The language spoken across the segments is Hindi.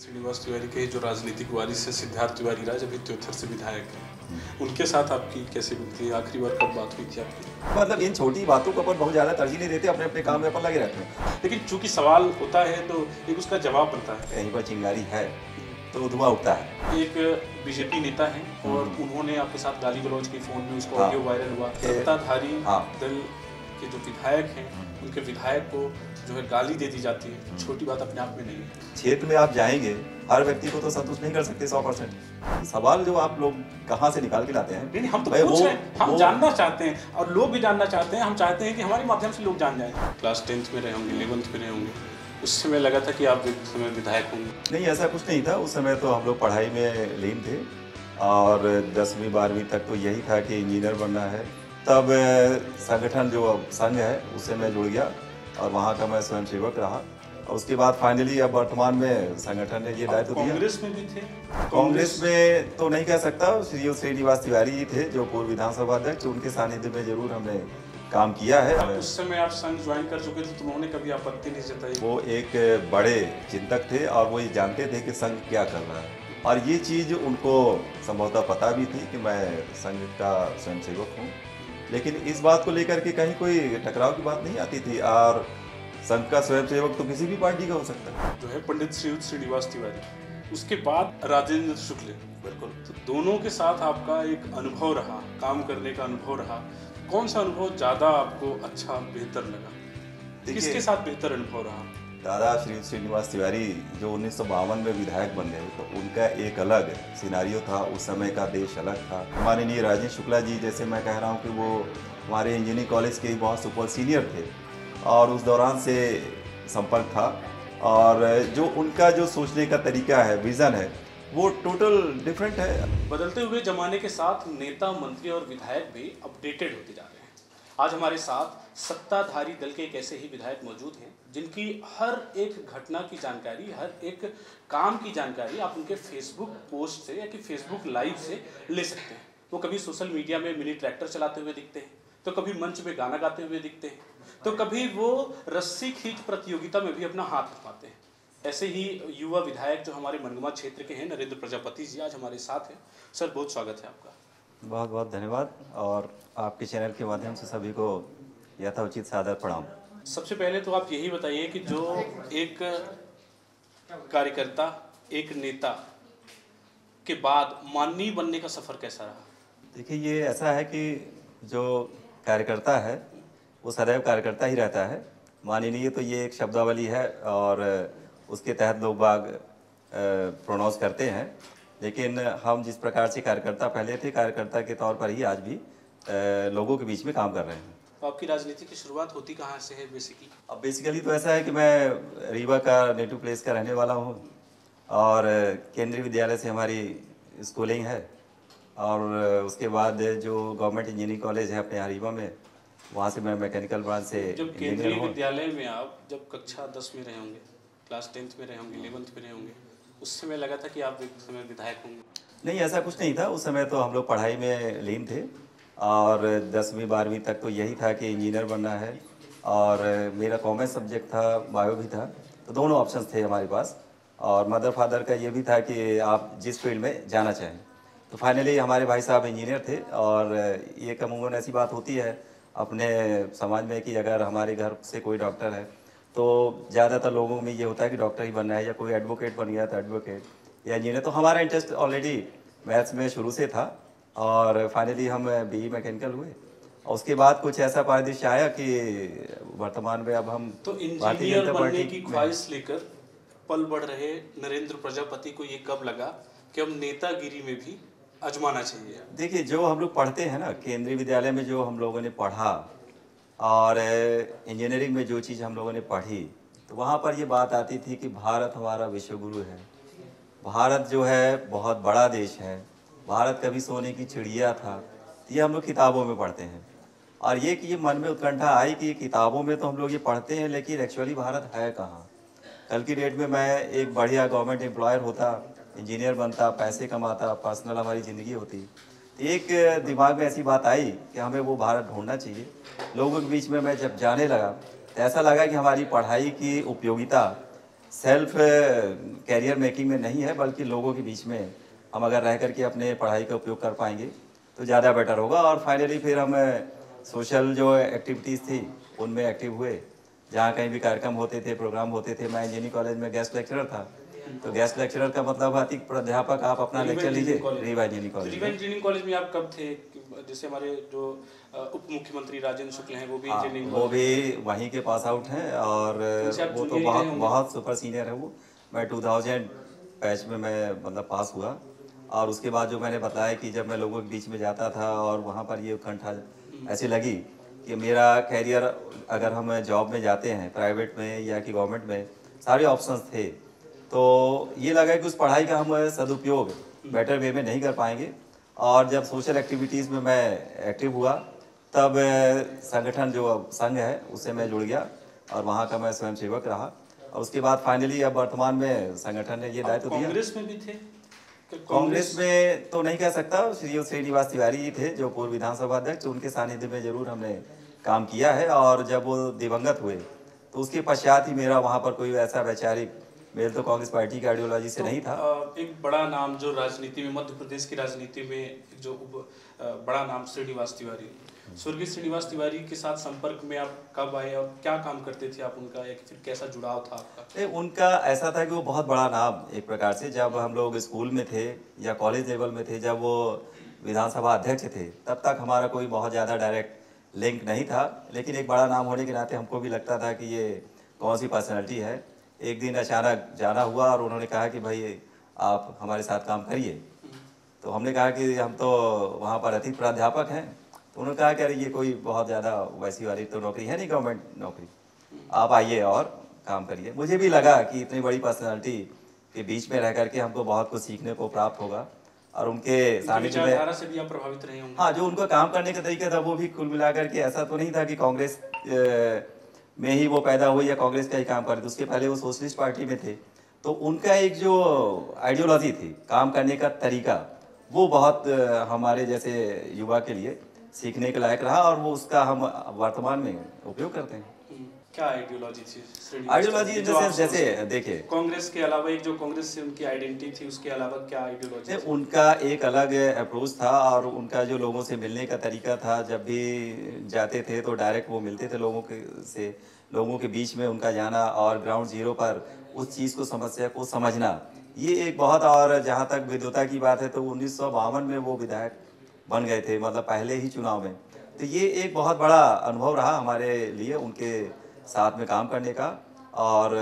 श्रीनिवास तिवारी के जो राजनीतिक वारिस है सिद्धार्थ तिवारी राज अभी त्योथर से विधायक हैं, उनके साथ आपकी कैसे बनती है? आखिरी बार कब बात हुई थी आपकी? मतलब इन छोटी बातों को अपन बहुत ज़्यादा तरजीह नहीं देते, अपने अपने काम में अपन लगे रहते हैं। लेकिन चूंकि सवाल होता है तो एक उसका जवाब बनता है। कहीं पर चिंगारी है तो धुआं उठता है। एक बीजेपी नेता हैं और उन्होंने आपके साथ गाली गलौज की, फोन में उसका ऑडियो वायरल हुआ। सत्ताधारी दल के जो विधायक हैं उनके विधायक को जो है गाली दे दी जाती है, छोटी बात अपने आप में नहीं है। क्षेत्र में आप जाएंगे, हर व्यक्ति को तो संतुष्ट नहीं कर सकते 100%। सवाल जो आप लोग कहाँ से निकाल के लाते हैं? नहीं, हम तो पूछ रहे हैं, हम जानना चाहते हैं और लोग भी जानना चाहते हैं। हम चाहते हैं कि हमारे माध्यम से लोग जान जाएं। क्लास 10th में रहे होंगे, 11th में रहे होंगे, उस समय लगा था कि आप एक समय विधायक होंगे? नहीं, ऐसा कुछ नहीं था। उस समय तो हम लोग पढ़ाई में लीन थे और 10वीं 12वीं तक तो यही था कि इंजीनियर बनना है। तब संगठन जो संघ है उससे मैं जुड़ गया और वहाँ का मैं स्वयंसेवक रहा। और उसके बाद फाइनली अब वर्तमान में संगठन ने ये दायित्व दिया। कांग्रेस में भी थे? कांग्रेस में तो नहीं कह सकता, श्रीनिवास तिवारी जी थे जो पूर्व विधानसभा अध्यक्ष, उनके सानिध्य में जरूर हमने काम किया है। उस समय आप संघ ज्वाइन कर चुके थे तो उन्होंने कभी आपत्ति नहीं जताई? वो एक बड़े चिंतक थे और वो ये जानते थे कि संघ क्या कर रहा है और ये चीज़ उनको संभवतः पता भी थी कि मैं संघ का स्वयंसेवक हूँ। लेकिन इस बात को लेकर के कहीं कोई टकराव की बात नहीं आती थी और संघ का स्वयंसेवक तो किसी भी पार्टी का हो सकता है। जो है पंडित श्रीनिवास तिवारी, उसके बाद राजेंद्र शुक्ल, बिल्कुल, तो दोनों के साथ आपका एक अनुभव रहा, काम करने का अनुभव रहा। कौन सा अनुभव ज़्यादा आपको अच्छा बेहतर लगा? किसके साथ बेहतर अनुभव रहा? दादा श्रीनिवास तिवारी जो 1952 में विधायक बन गए तो उनका एक अलग सिनारियो था, उस समय का देश अलग था। माननीय राजेंद्र शुक्ला जी, जैसे मैं कह रहा हूँ कि वो हमारे इंजीनियरिंग कॉलेज के बहुत सुपर सीनियर थे और उस दौरान से संपर्क था और जो उनका जो सोचने का तरीका है, विज़न है, वो टोटल डिफरेंट है। बदलते हुए जमाने के साथ नेता, मंत्री और विधायक भी अपडेटेड होते जा रहे हैं। आज हमारे साथ सत्ताधारी दल के एक ऐसे ही विधायक मौजूद हैं जिनकी हर एक घटना की जानकारी, हर एक काम की जानकारी आप उनके फेसबुक पोस्ट से या कि फेसबुक लाइव से ले सकते हैं। वो कभी सोशल मीडिया में मिनी ट्रैक्टर चलाते हुए दिखते हैं, तो कभी मंच में गाना गाते हुए दिखते हैं, तो कभी वो रस्सी खींच प्रतियोगिता में भी अपना हाथ उठाते हैं। ऐसे ही युवा विधायक जो हमारे मनगमा क्षेत्र के हैं, नरेंद्र प्रजापति जी, आज हमारे साथ हैं। सर, बहुत स्वागत है आपका। बहुत बहुत धन्यवाद और आपके चैनल के माध्यम से सभी को यथोचित सादर प्रणाम। सबसे पहले तो आप यही बताइए कि जो एक कार्यकर्ता, एक नेता के बाद माननीय बनने का सफ़र कैसा रहा? देखिए, ये ऐसा है कि जो कार्यकर्ता है वो सदैव कार्यकर्ता ही रहता है। माननीय तो ये एक शब्दावली है और उसके तहत लोग बाग प्रोनाउंस करते हैं, लेकिन हम जिस प्रकार से कार्यकर्ता पहले थे, कार्यकर्ता के तौर पर ही आज भी लोगों के बीच में काम कर रहे हैं। तो आपकी राजनीति की शुरुआत होती कहाँ से है बेसिकली? अब बेसिकली तो ऐसा है कि मैं रीवा का नेटिव प्लेस का रहने वाला हूँ और केंद्रीय विद्यालय से हमारी स्कूलिंग है और उसके बाद जो गवर्नमेंट इंजीनियरिंग कॉलेज है अपने रीवा में, वहाँ से मैं मैकेनिकल ब्रांच से जब केंद्रीय विद्यालय में आप जब कक्षा 10 में रहे होंगे, क्लास 10th में रहे होंगे, 11th में रहे होंगे, उस समय लगा था कि आप एक समय विधायक होंगे? नहीं, ऐसा कुछ नहीं था। उस समय तो हम लोग पढ़ाई में लीन थे और 10वीं 12वीं तक तो यही था कि इंजीनियर बनना है और मेरा कॉमर्स सब्जेक्ट था, बायो भी था, तो दोनों ऑप्शंस थे हमारे पास और मदर फादर का ये भी था कि आप जिस फील्ड में जाना चाहें। तो फाइनली हमारे भाई साहब इंजीनियर थे और ये अमूमन ऐसी बात होती है अपने समाज में कि अगर हमारे घर से कोई डॉक्टर है तो ज़्यादातर लोगों में ये होता है कि डॉक्टर ही बनना है, या कोई एडवोकेट बन गया तो एडवोकेट या इंजीनियर। तो हमारा इंटरेस्ट ऑलरेडी मैथ्स में शुरू से था और फाइनली हम बीई मैकेनिकल हुए और उसके बाद कुछ ऐसा परिदृश्य आया कि वर्तमान में अब हम तो इंजीनियर बनने की ख्वाहिश लेकर पल बढ़ रहे नरेंद्र प्रजापति को ये कब लगा कि अब नेतागिरी में भी आजमाना चाहिए? देखिए, जो हम लोग पढ़ते हैं ना, केंद्रीय विद्यालय में जो हम लोगों ने पढ़ा और इंजीनियरिंग में जो चीज़ हम लोगों ने पढ़ी, तो वहाँ पर ये बात आती थी कि भारत हमारा विश्वगुरु है, भारत जो है बहुत बड़ा देश है, भारत कभी सोने की चिड़िया था। तो ये हम लोग किताबों में पढ़ते हैं और ये मन में उत्कंठा आई कि किताबों में तो हम लोग ये पढ़ते हैं, लेकिन एक्चुअली भारत है कहाँ। कल की डेट में मैं एक बढ़िया गवर्नमेंट एम्प्लॉयर होता, इंजीनियर बनता, पैसे कमाता, पर्सनल हमारी ज़िंदगी होती। तो एक दिमाग में ऐसी बात आई कि हमें वो भारत ढूंढना चाहिए। लोगों के बीच में मैं जब जाने लगा तो ऐसा लगा कि हमारी पढ़ाई की उपयोगिता सेल्फ कैरियर मेकिंग में नहीं है, बल्कि लोगों के बीच में हम अगर रह करके अपने पढ़ाई का उपयोग कर पाएंगे तो ज़्यादा बेटर होगा। और फाइनली फिर हम सोशल जो एक्टिविटीज़ थी उनमें एक्टिव हुए। जहाँ कहीं भी कार्यक्रम होते थे, प्रोग्राम होते थे, मैं इंजीनियरिंग कॉलेज में गेस्ट लेक्चरर था। तो गेस्ट लेक्चरर का मतलब अतिथि प्राध्यापक, आप अपना लेक्चर लीजिए Rewa engineering college Rewa engineering college में आप कब थे? जैसे हमारे जो उप मुख्यमंत्री राजेंद्र शुक्ल हैं वो भी इंजीनियरिंग, वो भी वहीं के पास आउट हैं और वो तो बहुत सुपर सीनियर है वो। मैं 2000 बैच में मैं मतलब पास हुआ। और उसके बाद जो मैंने बताया कि जब मैं लोगों के बीच में जाता था और वहाँ पर ये उत्कंठा ऐसी लगी कि मेरा कैरियर, अगर हम जॉब में जाते हैं प्राइवेट में या कि गवर्नमेंट में, सारे ऑप्शंस थे, तो ये लगा कि उस पढ़ाई का हम सदुपयोग बेटर वे में नहीं कर पाएंगे। और जब सोशल एक्टिविटीज़ में मैं एक्टिव हुआ तब संगठन जो संघ है उससे मैं जुड़ गया और वहाँ का मैं स्वयंसेवक रहा। और उसके बाद फाइनली अब वर्तमान में संगठन ने ये दायित्व दिया। कांग्रेस में भी थे? कांग्रेस में तो नहीं कह सकता, श्री श्रीनिवास तिवारी थे जो पूर्व विधानसभा अध्यक्ष, उनके सानिध्य में जरूर हमने काम किया है। और जब वो दिवंगत हुए तो उसके पश्चात ही मेरा वहाँ पर कोई ऐसा वैचारिक मेरे तो कांग्रेस पार्टी की आइडियोलॉजी से नहीं था। एक बड़ा नाम जो राजनीति में, मध्य प्रदेश की राजनीति में जो बड़ा नाम श्रीनिवास तिवारी, स्वर्गीय श्रीनिवास तिवारी के साथ संपर्क में आप कब आए और क्या काम करते थे आप उनका, या फिर कैसा जुड़ाव था आपका? उनका ऐसा था कि वो बहुत बड़ा नाम एक प्रकार से, जब हम लोग स्कूल में थे या कॉलेज लेवल में थे, जब वो विधानसभा अध्यक्ष थे, तब तक हमारा कोई बहुत ज़्यादा डायरेक्ट लिंक नहीं था। लेकिन एक बड़ा नाम होने के नाते हमको भी लगता था कि ये कौन सी पर्सनैलिटी है। एक दिन अचानक जाना हुआ और उन्होंने कहा कि भाई आप हमारे साथ काम करिए। तो हमने कहा कि हम तो वहाँ पर अतिथि प्राध्यापक हैं। तो उन्होंने कहा कि अरे ये कोई बहुत ज़्यादा वैसी वाली तो नौकरी है नहीं, गवर्नमेंट नौकरी, आप आइए और काम करिए। मुझे भी लगा कि इतनी बड़ी पर्सनालिटी के बीच में रह करके हमको बहुत कुछ सीखने को प्राप्त होगा। और उनके सानिध्य में से भी आप प्रभावित रहे होंगे। हाँ, जो उनका काम करने का तरीका था वो भी कुल मिलाकर के ऐसा तो नहीं था कि कांग्रेस में ही वो पैदा हुई या कांग्रेस का ही काम करते। उसके पहले वो सोशलिस्ट पार्टी में थे। तो उनका एक जो आइडियोलॉजी थी, काम करने का तरीका, वो बहुत हमारे जैसे युवा के लिए सीखने के लायक रहा और वो उसका हम वर्तमान में उपयोग करते हैं। क्या आइडियोलॉजी थी? आइडियोलॉजी जैसे देखिए, कांग्रेस के अलावा एक जो कांग्रेस से उनकी आइडेंटिटी थी, उसके अलावा क्या आइडियोलॉजी? उनका एक अलग अप्रोच था और उनका जो लोगों से मिलने का तरीका था, जब भी जाते थे तो डायरेक्ट वो मिलते थे लोगों के से, लोगों के बीच में उनका जाना और ग्राउंड जीरो पर उस चीज़ को, समस्या को समझना, ये एक बहुत। और जहाँ तक विद्वता की बात है तो 1952 में वो विधायक बन गए थे, मतलब पहले ही चुनाव में। तो ये एक बहुत बड़ा अनुभव रहा हमारे लिए उनके साथ में काम करने का। और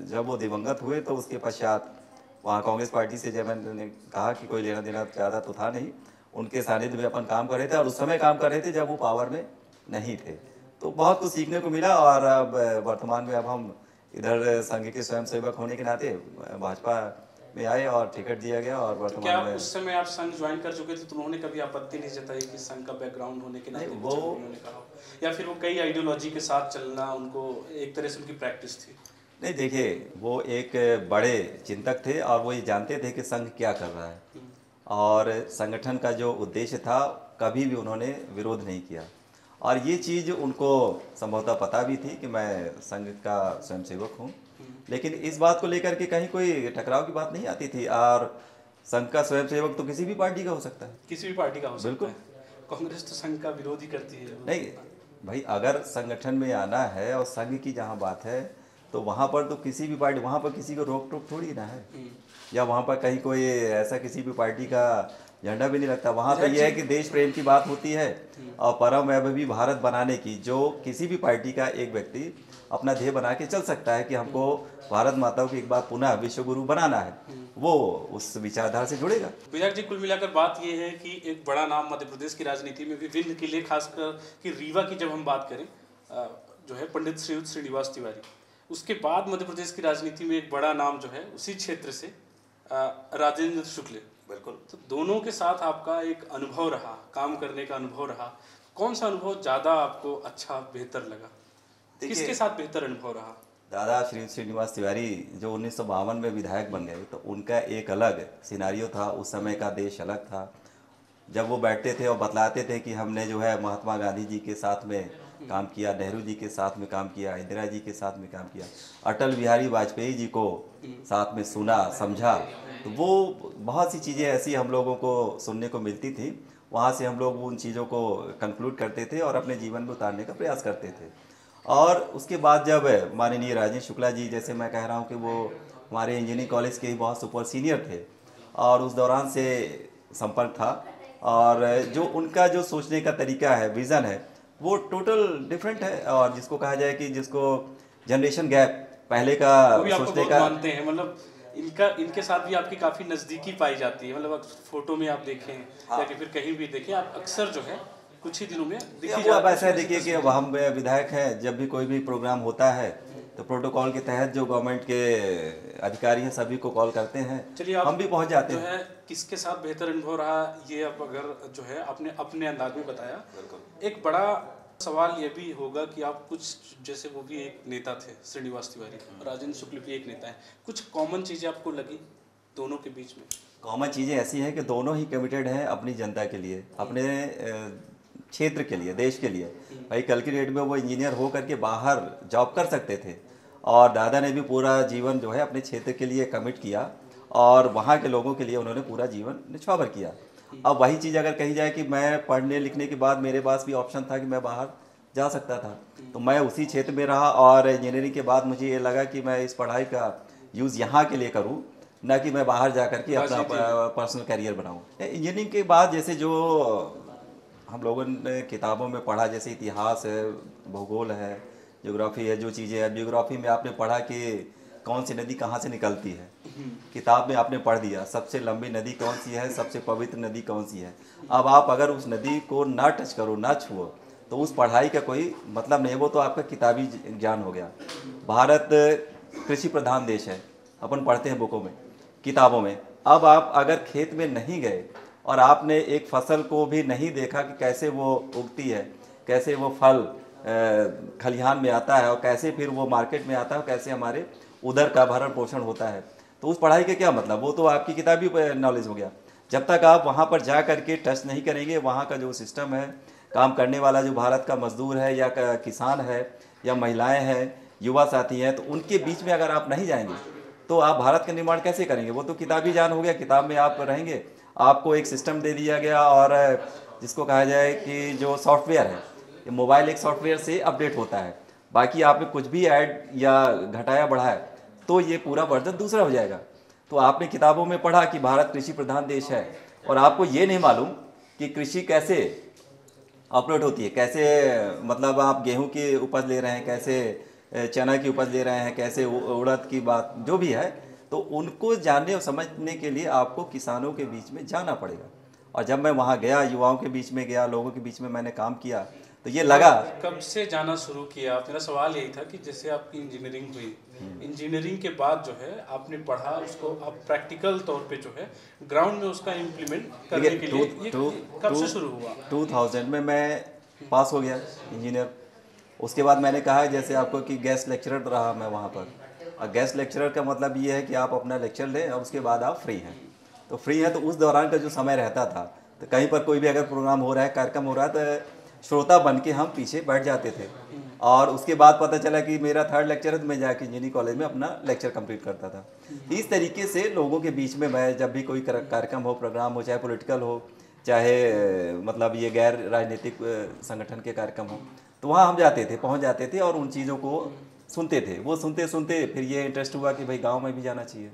जब वो दिवंगत हुए तो उसके पश्चात वहाँ कांग्रेस पार्टी से, जब मैंने कहा कि कोई लेना देना ज़्यादा तो था नहीं, उनके सानिध्य में अपन काम कर रहे थे और उस समय काम कर रहे थे जब वो पावर में नहीं थे। तो बहुत कुछ सीखने को मिला। और अब वर्तमान में अब हम इधर संघ के स्वयंसेवक होने के नाते भाजपा में आए और टिकट दिया गया। और वर्तमान में उस समय आप संघ ज्वाइन कर चुके थे तो उन्होंने कभी आपत्ति नहीं जताई कि संघ का बैकग्राउंड होने के नाते वो उन्होंने कहा, या फिर वो कई आइडियोलॉजी के साथ चलना उनको एक तरह से उनकी प्रैक्टिस थी? नहीं, देखिए, वो एक बड़े चिंतक थे और वो ये जानते थे कि संघ क्या कर रहा है और संगठन का जो उद्देश्य था, कभी भी उन्होंने विरोध नहीं किया। और ये चीज़ उनको संभवतः पता भी थी कि मैं संघ का स्वयंसेवक हूँ, लेकिन इस बात को लेकर के कहीं कोई टकराव की बात नहीं आती थी। और संघ का स्वयंसेवक तो किसी भी पार्टी का हो सकता है, किसी भी पार्टी का हो सकता है। कांग्रेस तो संघ का विरोध ही करती है। नहीं भाई, अगर संगठन में आना है और संघ की जहाँ बात है तो वहाँ पर तो किसी भी पार्टी, वहाँ पर किसी को रोक टोक थोड़ी ना है, या वहाँ पर कहीं कोई ऐसा किसी भी पार्टी का झंडा भी नहीं लगता। वहाँ तो यह है कि देश प्रेम की बात होती है और परम वैभवी भारत बनाने की, जो किसी भी पार्टी का एक व्यक्ति अपना ध्येय बना के चल सकता है कि हमको भारत माता को एक बार पुनः विश्व गुरु बनाना है, वो उस विचारधारा से जुड़ेगा। विधायक जी, कुल मिलाकर बात ये है कि एक बड़ा नाम मध्य प्रदेश की राजनीति में विभिन्न किले, खासकर कि रीवा की जब हम बात करें, जो है पंडित श्रीनिवास तिवारी, उसके बाद मध्य प्रदेश की राजनीति में एक बड़ा नाम जो है उसी क्षेत्र से राजेंद्र शुक्ल। बिल्कुल। तो दोनों के साथ आपका एक अनुभव रहा, काम करने का अनुभव रहा, कौन सा अनुभव ज़्यादा आपको अच्छा, बेहतर लगा? किसके साथ बेहतर अनुभव रहा? दादा श्री श्रीनिवास तिवारी जो 1952 में विधायक बन गए, तो उनका एक अलग सिनारियो था। उस समय का देश अलग था। जब वो बैठते थे और बतलाते थे कि हमने जो है महात्मा गांधी जी के साथ में काम किया, नेहरू जी के साथ में काम किया, इंदिरा जी के साथ में काम किया, अटल बिहारी वाजपेयी जी को साथ में सुना, समझा। तो वो बहुत सी चीज़ें ऐसी हम लोगों को सुनने को मिलती थी, वहाँ से हम लोग उन चीज़ों को कंक्लूड करते थे और अपने जीवन में उतारने का प्रयास करते थे। और उसके बाद जब माननीय राजेश शुक्ला जी, जैसे मैं कह रहा हूँ कि वो हमारे इंजीनियरिंग कॉलेज के ही बहुत सुपर सीनियर थे और उस दौरान से संपर्क था, और जो उनका जो सोचने का तरीका है, विज़न है, वो टोटल डिफरेंट है। और जिसको कहा जाए कि जिसको जनरेशन गैप पहले का वो भी आपको सोचने बहुत का, मानते हैं, मतलब इनके साथ भी आपकी काफ़ी नज़दीकी पाई जाती है। मतलब फोटो में आप देखें या कि फिर कहीं भी देखें, आप अक्सर जो है कुछ ही दिनों में दिखी वो अब ऐसा है, देखिए कि अब हम विधायक हैं, जब भी कोई भी प्रोग्राम होता है तो प्रोटोकॉल के तहत जो गवर्नमेंट के अधिकारी हैं सभी को कॉल करते हैं, चलिए हम भी पहुंच जाते जो हैं। है किसके साथ बेहतर अनुभव रहा, ये अब अगर जो है आपने अपने अंदाज में बताया। एक बड़ा सवाल ये भी होगा कि आप कुछ, जैसे वो भी एक नेता थे श्रीनिवास तिवारी, राजेंद्र शुक्ल भी एक नेता है, कुछ कॉमन चीज़ें आपको लगी दोनों के बीच में? कॉमन चीज़ें ऐसी हैं कि दोनों ही कमिटेड हैं अपनी जनता के लिए, अपने क्षेत्र के लिए, देश के लिए। भाई कल की डेट में वो इंजीनियर हो करके बाहर जॉब कर सकते थे, और दादा ने भी पूरा जीवन जो है अपने क्षेत्र के लिए कमिट किया और वहाँ के लोगों के लिए उन्होंने पूरा जीवन निछावर किया। अब वही चीज़ अगर कही जाए कि मैं पढ़ने लिखने के बाद मेरे पास भी ऑप्शन था कि मैं बाहर जा सकता था, तो मैं उसी क्षेत्र में रहा, और इंजीनियरिंग के बाद मुझे ये लगा कि मैं इस पढ़ाई का यूज़ यहाँ के लिए करूँ, न कि मैं बाहर जा कर के अपना पर्सनल करियर बनाऊँ। इंजीनियरिंग के बाद जैसे जो हम लोगों ने किताबों में पढ़ा, जैसे इतिहास है, भूगोल है, ज्योग्राफी है, जो चीज़ें हैं, ज्योग्राफी में आपने पढ़ा कि कौन सी नदी कहाँ से निकलती है, किताब में आपने पढ़ दिया सबसे लंबी नदी कौन सी है, सबसे पवित्र नदी कौन सी है। अब आप अगर उस नदी को ना टच करो, ना छुओ, तो उस पढ़ाई का कोई मतलब नहीं, वो तो आपका किताबी ज्ञान हो गया। भारत कृषि प्रधान देश है, अपन पढ़ते हैं बुकों में, किताबों में। अब आप अगर खेत में नहीं गए और आपने एक फसल को भी नहीं देखा कि कैसे वो उगती है, कैसे वो फल खलिहान में आता है और कैसे फिर वो मार्केट में आता है, कैसे हमारे उधर का भरण पोषण होता है, तो उस पढ़ाई का क्या मतलब? वो तो आपकी किताबी नॉलेज हो गया। जब तक आप वहाँ पर जा करके टच नहीं करेंगे, वहाँ का जो सिस्टम है, काम करने वाला जो भारत का मजदूर है या किसान है या महिलाएं हैं, युवा साथी हैं, तो उनके बीच में अगर आप नहीं जाएंगे तो आप भारत का निर्माण कैसे करेंगे? वो तो किताबी ज्ञान हो गया, किताब में आप रहेंगे, आपको एक सिस्टम दे दिया गया, और जिसको कहा जाए कि जो सॉफ्टवेयर है, ये मोबाइल एक सॉफ्टवेयर से अपडेट होता है, बाकी आपने कुछ भी ऐड या घटाया बढ़ाया तो ये पूरा वर्जन दूसरा हो जाएगा। तो आपने किताबों में पढ़ा कि भारत कृषि प्रधान देश है, और आपको ये नहीं मालूम कि कृषि कैसे ऑपरेट होती है, कैसे मतलब आप गेहूं की उपज ले रहे हैं, कैसे चना की उपज ले रहे हैं, कैसे उड़द की बात जो भी है, तो उनको जानने और समझने के लिए आपको किसानों के बीच में जाना पड़ेगा। और जब मैं वहाँ गया, युवाओं के बीच में गया, लोगों के बीच में मैंने काम किया, तो ये लगा। कब से जाना शुरू किया? मेरा सवाल यही था कि जैसे आपकी इंजीनियरिंग हुई, इंजीनियरिंग के बाद जो है आपने पढ़ा, उसको आप प्रैक्टिकल तौर पे जो है ग्राउंड में उसका इम्प्लीमेंट करने के लिए ये कब से शुरू हुआ? 2000 में मैं पास हो गया इंजीनियर। उसके बाद मैंने कहा जैसे आपको कि गेस्ट लेक्चरर रहा मैं वहाँ पर, और गेस्ट लेक्चरर का मतलब ये है कि आप अपना लेक्चर लें और उसके बाद आप फ्री हैं। तो फ्री हैं तो उस दौरान का जो समय रहता था, तो कहीं पर कोई भी अगर प्रोग्राम हो रहा है, कार्यक्रम हो रहा है, तो श्रोता बन के हम पीछे बैठ जाते थे। और उसके बाद पता चला कि मेरा थर्ड लेक्चर है, तो मैं जाके इंजीनियरिंग कॉलेज में अपना लेक्चर कंप्लीट करता था। इस तरीके से लोगों के बीच में मैं जब भी कोई कार्यक्रम हो, प्रोग्राम हो, चाहे पॉलिटिकल हो, चाहे मतलब ये गैर राजनीतिक संगठन के कार्यक्रम हो, तो वहाँ हम जाते थे, पहुँच जाते थे और उन चीज़ों को सुनते थे। वो सुनते सुनते फिर ये इंटरेस्ट हुआ कि भाई गाँव में भी जाना चाहिए।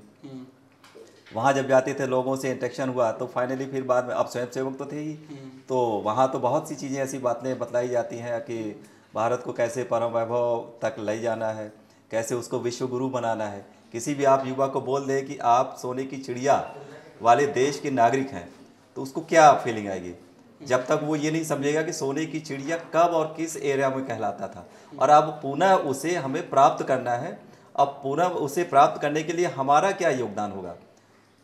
वहाँ जब जाते थे, लोगों से इंटरेक्शन हुआ, तो फाइनली फिर बाद में, अब स्वयंसेवक तो थे ही, तो वहाँ तो बहुत सी चीज़ें ऐसी बातें बतलाई जाती हैं कि भारत को कैसे परम वैभव तक ले जाना है, कैसे उसको विश्व गुरु बनाना है। किसी भी आप युवा को बोल दें कि आप सोने की चिड़िया वाले देश के नागरिक हैं, तो उसको क्या फीलिंग आएगी? जब तक वो ये नहीं समझेगा कि सोने की चिड़िया कब और किस एरिया में कहलाता था, और अब पुनः उसे हमें प्राप्त करना है। अब पुनः उसे प्राप्त करने के लिए हमारा क्या योगदान होगा?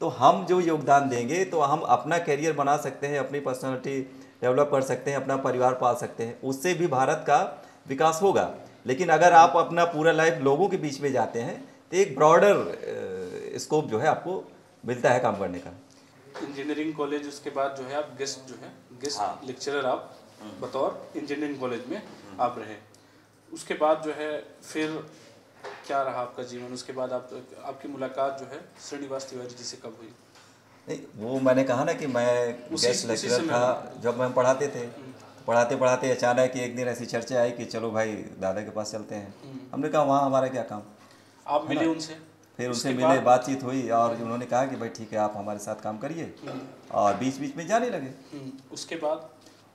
तो हम जो योगदान देंगे तो हम अपना करियर बना सकते हैं, अपनी पर्सनालिटी डेवलप कर सकते हैं, अपना परिवार पाल सकते हैं, उससे भी भारत का विकास होगा। लेकिन अगर आप अपना पूरा लाइफ लोगों के बीच में जाते हैं, तो एक ब्रॉडर स्कोप जो है आपको मिलता है काम करने का। इंजीनियरिंग कॉलेज, उसके बाद जो है आप गेस्ट लेक्चरर आप बतौर इंजीनियरिंग कॉलेज में आप रहे। उसके बाद जो है फिर क्या रहा आपका जीवन? उसके बाद आपकी मुलाकात जो है श्रीनिवास तिवारी जी से कब हुई? नहीं, वो मैंने कहा ना कि मैं गेस्ट उसी लेक्चरर समय था हुई। जब हम पढ़ाते थे। तो पढ़ाते पढ़ाते अचानक एक दिन ऐसी चर्चा आई कि चलो भाई दादा के पास चलते हैं। हमने कहा वहाँ हमारा क्या काम, आप है मिले ना। उनसे? फिर उनसे उसके मिले, बाद बातचीत हुई और उन्होंने कहा कि भाई ठीक है आप हमारे साथ काम करिए, और बीच बीच में जाने लगे। उसके बाद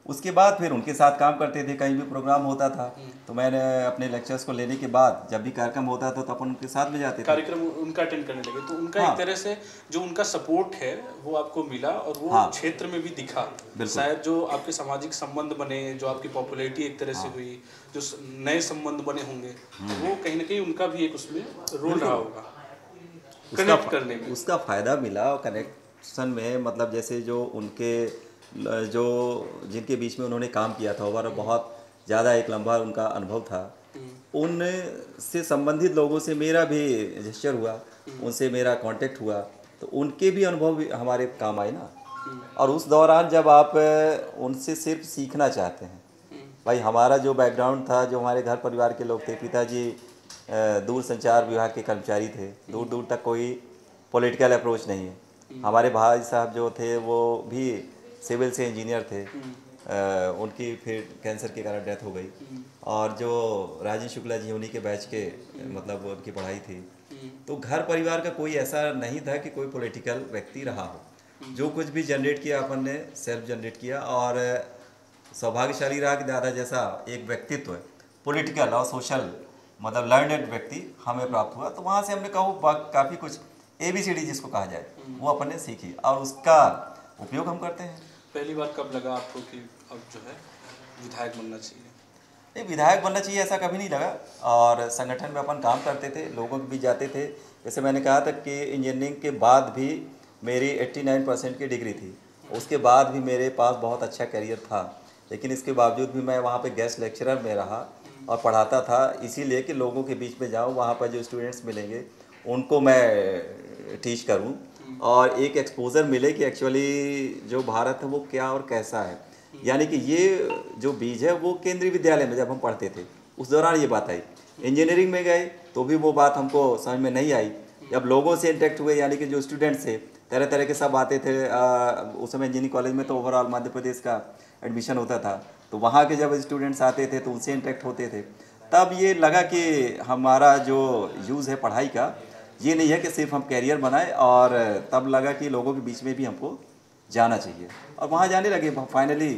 उसके बाद फिर उनके साथ काम करते थे, कहीं भी प्रोग्राम होता था तो मैंने अपने लेक्चर्स को लेने के बाद जब भी कार्यक्रम होता था तो अपन उनके साथ में जाते थे। कार्यक्रम उनका अटेंड करने लगे, तो उनका हाँ एक तरह से जो उनका सपोर्ट है वो आपको मिला और वो हाँ क्षेत्र में भी दिखा। बिल्कुल। शायद जो आपके सामाजिक संबंध बने, जो आपकी पॉपुलैरिटी एक तरह से हुई, जो नए संबंध बने होंगे, तो वो कहीं ना कहीं उनका भी एक उसमें रोल रहा होगा कनेक्ट करने में। उसका फ़ायदा मिला और कनेक्शन में, मतलब जैसे जो उनके जो जिनके बीच में उन्होंने काम किया था और बहुत ज़्यादा एक लंबा उनका अनुभव था, उन से संबंधित लोगों से मेरा भी जेस्चर हुआ, उनसे मेरा कांटेक्ट हुआ, तो उनके भी अनुभव भी हमारे काम आए ना। और उस दौरान जब आप उनसे सिर्फ सीखना चाहते हैं, भाई हमारा जो बैकग्राउंड था, जो हमारे घर परिवार के लोग थे, पिताजी दूर संचार विभाग के कर्मचारी थे, दूर दूर तक कोई पॉलिटिकल अप्रोच नहीं है। हमारे भाई साहब जो थे वो भी सिविल से इंजीनियर थे, उनकी फिर कैंसर के कारण डेथ हो गई। और जो राजेश शुक्ला जी उन्हीं के बैच के, मतलब उनकी पढ़ाई थी। तो घर परिवार का कोई ऐसा नहीं था कि कोई पॉलिटिकल व्यक्ति रहा हो। जो कुछ भी जनरेट किया अपन ने सेल्फ जनरेट किया, और सौभाग्यशाली रहा कि दादा जैसा एक व्यक्तित्व है पॉलिटिकल और सोशल, मतलब लर्नेड व्यक्ति हमें प्राप्त हुआ। तो वहाँ से हमने कहा काफ़ी कुछ ABCD जिसको कहा जाए वो अपन ने सीखी और उसका उपयोग हम करते हैं। पहली बार कब लगा आपको कि अब जो है विधायक बनना चाहिए? नहीं, विधायक बनना चाहिए ऐसा कभी नहीं लगा। और संगठन में अपन काम करते थे, लोगों के बीच जाते थे। जैसे मैंने कहा था कि इंजीनियरिंग के बाद भी मेरी 89% की डिग्री थी, उसके बाद भी मेरे पास बहुत अच्छा करियर था, लेकिन इसके बावजूद भी मैं वहाँ पे गेस्ट लेक्चरर में रहा और पढ़ाता था, इसीलिए कि लोगों के बीच में जाऊँ, वहाँ पर जो स्टूडेंट्स मिलेंगे उनको मैं टीच करूँ और एक एक्सपोजर मिले कि एक्चुअली जो भारत है वो क्या और कैसा है। यानी कि ये जो बीज है वो केंद्रीय विद्यालय में जब हम पढ़ते थे उस दौरान ये बात आई। इंजीनियरिंग में गए तो भी वो बात हमको समझ में नहीं आई। जब लोगों से इंटरेक्ट हुए, यानी कि जो स्टूडेंट्स थे तरह तरह के सब आते थे, उस समय इंजीनियरिंग कॉलेज में तो ओवरऑल मध्य प्रदेश का एडमिशन होता था, तो वहाँ के जब स्टूडेंट्स आते थे तो उनसे इंटरेक्ट होते थे। तब ये लगा कि हमारा जो यूज़ है पढ़ाई का, ये नहीं है कि सिर्फ हम कैरियर बनाए, और तब लगा कि लोगों के बीच में भी हमको जाना चाहिए और वहाँ जाने लगे। फाइनली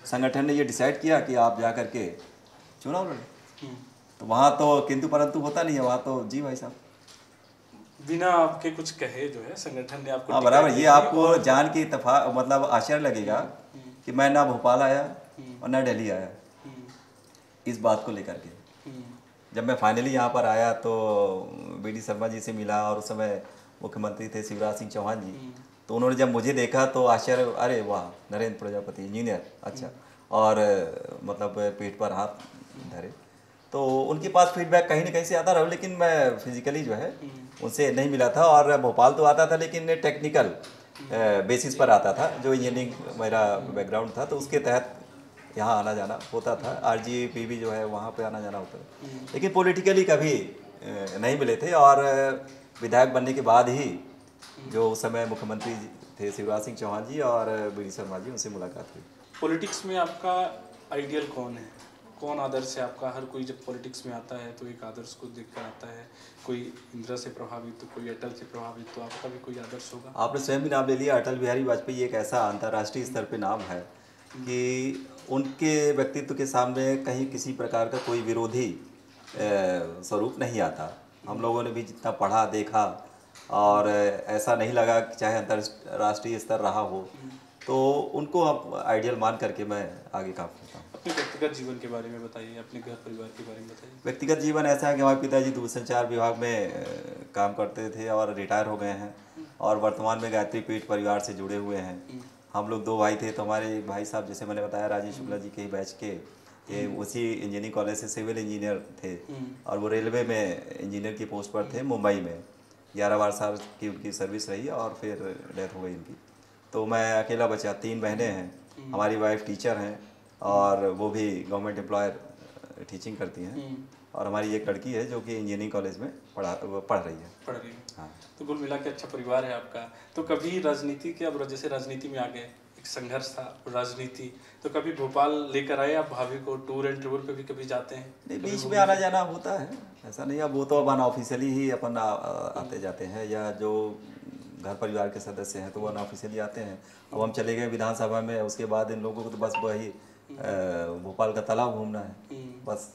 संगठन ने ये डिसाइड किया कि आप जा कर के चुनाव लड़े। तो वहाँ तो किंतु परंतु होता नहीं है, वहाँ तो जी भाई साहब बिना आपके कुछ कहे जो है संगठन ने आपको हाँ टिकट बराबर। दी ये थी आपको और जान के मतलब आश्चर्य लगेगा कि मैं ना भोपाल आया और ना दिल्ली आया इस बात को लेकर के। जब मैं फाइनली यहाँ पर आया तो BD शर्मा जी से मिला, और उस समय मुख्यमंत्री थे शिवराज सिंह चौहान जी। तो उन्होंने जब मुझे देखा तो आश्चर्य, अरे वाह नरेंद्र प्रजापति इंजीनियर, अच्छा। और मतलब पेट पर हाथ धरे। तो उनके पास फीडबैक कहीं ना कहीं से आता रहा, लेकिन मैं फिजिकली जो है उनसे नहीं मिला था। और भोपाल तो आता था लेकिन टेक्निकल बेसिस पर आता था, जो इंजीनियरिंग मेरा बैकग्राउंड था तो उसके तहत यहाँ आना जाना होता था। RGPB जो है वहाँ पे आना जाना होता था, लेकिन पॉलिटिकली कभी नहीं मिले थे। और विधायक बनने के बाद ही जो उस समय मुख्यमंत्री थे शिवराज सिंह चौहान जी और BD शर्मा जी, उनसे मुलाकात हुई। पॉलिटिक्स में आपका आइडियल कौन है? कौन आदर्श है आपका? हर कोई जब पॉलिटिक्स में आता है तो एक आदर्श को देखकर आता है। कोई इंदिरा से प्रभावित तो कोई अटल से प्रभावित, तो आपका भी कोई आदर्श होगा? आपने स्वयं भी नाम ले लिया। अटल बिहारी वाजपेयी एक ऐसा अंतर्राष्ट्रीय स्तर पे नाम है कि उनके व्यक्तित्व के सामने कहीं किसी प्रकार का कोई विरोधी स्वरूप नहीं आता। हम लोगों ने भी जितना पढ़ा देखा, और ऐसा नहीं लगा कि चाहे अंतर्राष्ट्रीय स्तर रहा हो, तो उनको आप आइडियल मान करके मैं आगे काम करता हूँ। अपने व्यक्तिगत जीवन के बारे में बताइए, अपने घर परिवार के बारे में बताइए। व्यक्तिगत जीवन ऐसा है कि हमारे पिताजी दूरसंचार विभाग में काम करते थे और रिटायर हो गए हैं, और वर्तमान में गायत्री पीठ परिवार से जुड़े हुए हैं। हम लोग 2 भाई थे, तो हमारे भाई साहब जैसे मैंने बताया राजेश शुक्ला जी के ही बैच के थे, उसी इंजीनियरिंग कॉलेज से सिविल इंजीनियर थे, और वो रेलवे में इंजीनियर की पोस्ट पर थे मुंबई में। 11 साल की उनकी सर्विस रही और फिर डेथ हो गई उनकी। तो मैं अकेला बचा, 3 बहनें हैं, हमारी वाइफ टीचर हैं और वो भी गवर्नमेंट एम्प्लॉयर टीचिंग करती हैं, और हमारी एक लड़की है जो कि इंजीनियरिंग कॉलेज में पढ़ रही है। हाँ। तो कुल मिला के अच्छा परिवार है आपका। तो कभी राजनीति के, अब जैसे राजनीति में आ गए, एक संघर्ष था राजनीति, तो कभी भोपाल लेकर आए आप भाभी को, टूर एंड ट्रैवल पे भी कभी जाते हैं? नहीं, बीच में आना जाना होता है, ऐसा नहीं। अब वो तो अपन ऑफिशियली ही अपन आते जाते हैं, या जो घर परिवार के सदस्य हैं तो वो अनऑफिशियली आते हैं। अब हम चले गए विधानसभा में, उसके बाद इन लोगों को तो बस वही भोपाल का तालाब घूमना है बस।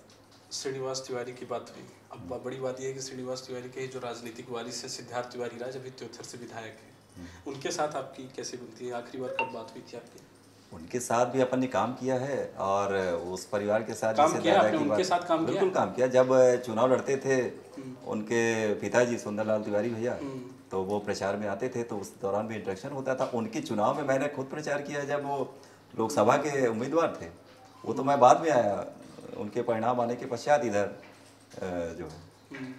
श्रीनिवास तिवारी की बात हुई, अब बड़ी बात यह है कि श्रीनिवास तिवारी के जो राजनीतिक वारिस से सिद्धार्थ तिवारी राज अभी त्योथर से विधायक है, उनके साथ आपकी कैसे बनती है? आखिरी बार कब बात हुई थी आपकी? उनके साथ भी अपन ने काम किया है, और उस परिवार के साथ काम किया आपने, उनके साथ काम किया? बिल्कुल काम किया। जब चुनाव लड़ते थे उनके पिताजी सुंदरलाल तिवारी भैया, तो वो प्रचार में आते थे, तो उस दौरान भी इंटरेक्शन होता था। उनके चुनाव में मैंने खुद प्रचार किया जब वो लोकसभा के उम्मीदवार थे। वो तो मैं बाद में आया, उनके परिणाम आने के पश्चात इधर जो है।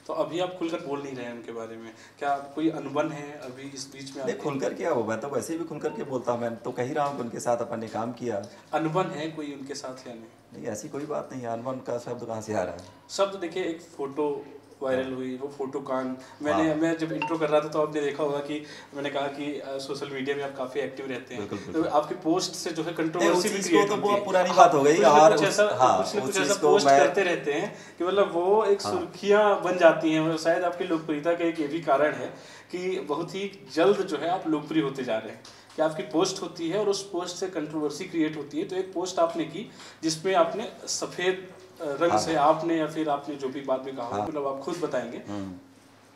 तो अभी आप खुलकर बोल नहीं रहे हैं उनके बारे में, क्या कोई अनबन है अभी इस बीच में? नहीं, खुलकर क्या हो, मैं तो वैसे भी खुलकर के बोलता हूँ। मैं तो कह ही रहा हूँ कि उनके साथ अपन ने काम किया। अनबन है कोई उनके साथ या नहीं? नहीं, ऐसी कोई बात नहीं है। अनबन का शब्द कहाँ से आ रहा है? शब्द देखिए, एक फोटो वायरल हुई, वो फोटो कांड, मैं जब इंट्रो कर रहा था तो आपने देखा होगा कि मैंने कहा कि सोशल मीडिया में आप काफी एक्टिव रहते हैं, तो आपकी पोस्ट से जो है कंट्रोवर्सी भी क्रिएट होती है। तो पुरानी बात हो गई, और कुछ ऐसा पोस्ट करते रहते हैं कि मतलब वो एक सुर्खियां बन जाती हैं। शायद आपकी लोकप्रियता का एक ये भी कारण है कि बहुत ही जल्द जो है आप लोकप्रिय होते जा रहे हैं, कि आपकी पोस्ट होती है और उस पोस्ट से कंट्रोवर्सी क्रिएट होती है। तो एक पोस्ट आपने की जिसमें आपने सफेद रंग से आपने, या फिर आपने जो भी बाद में कहा, मतलब आप खुद बताएंगे,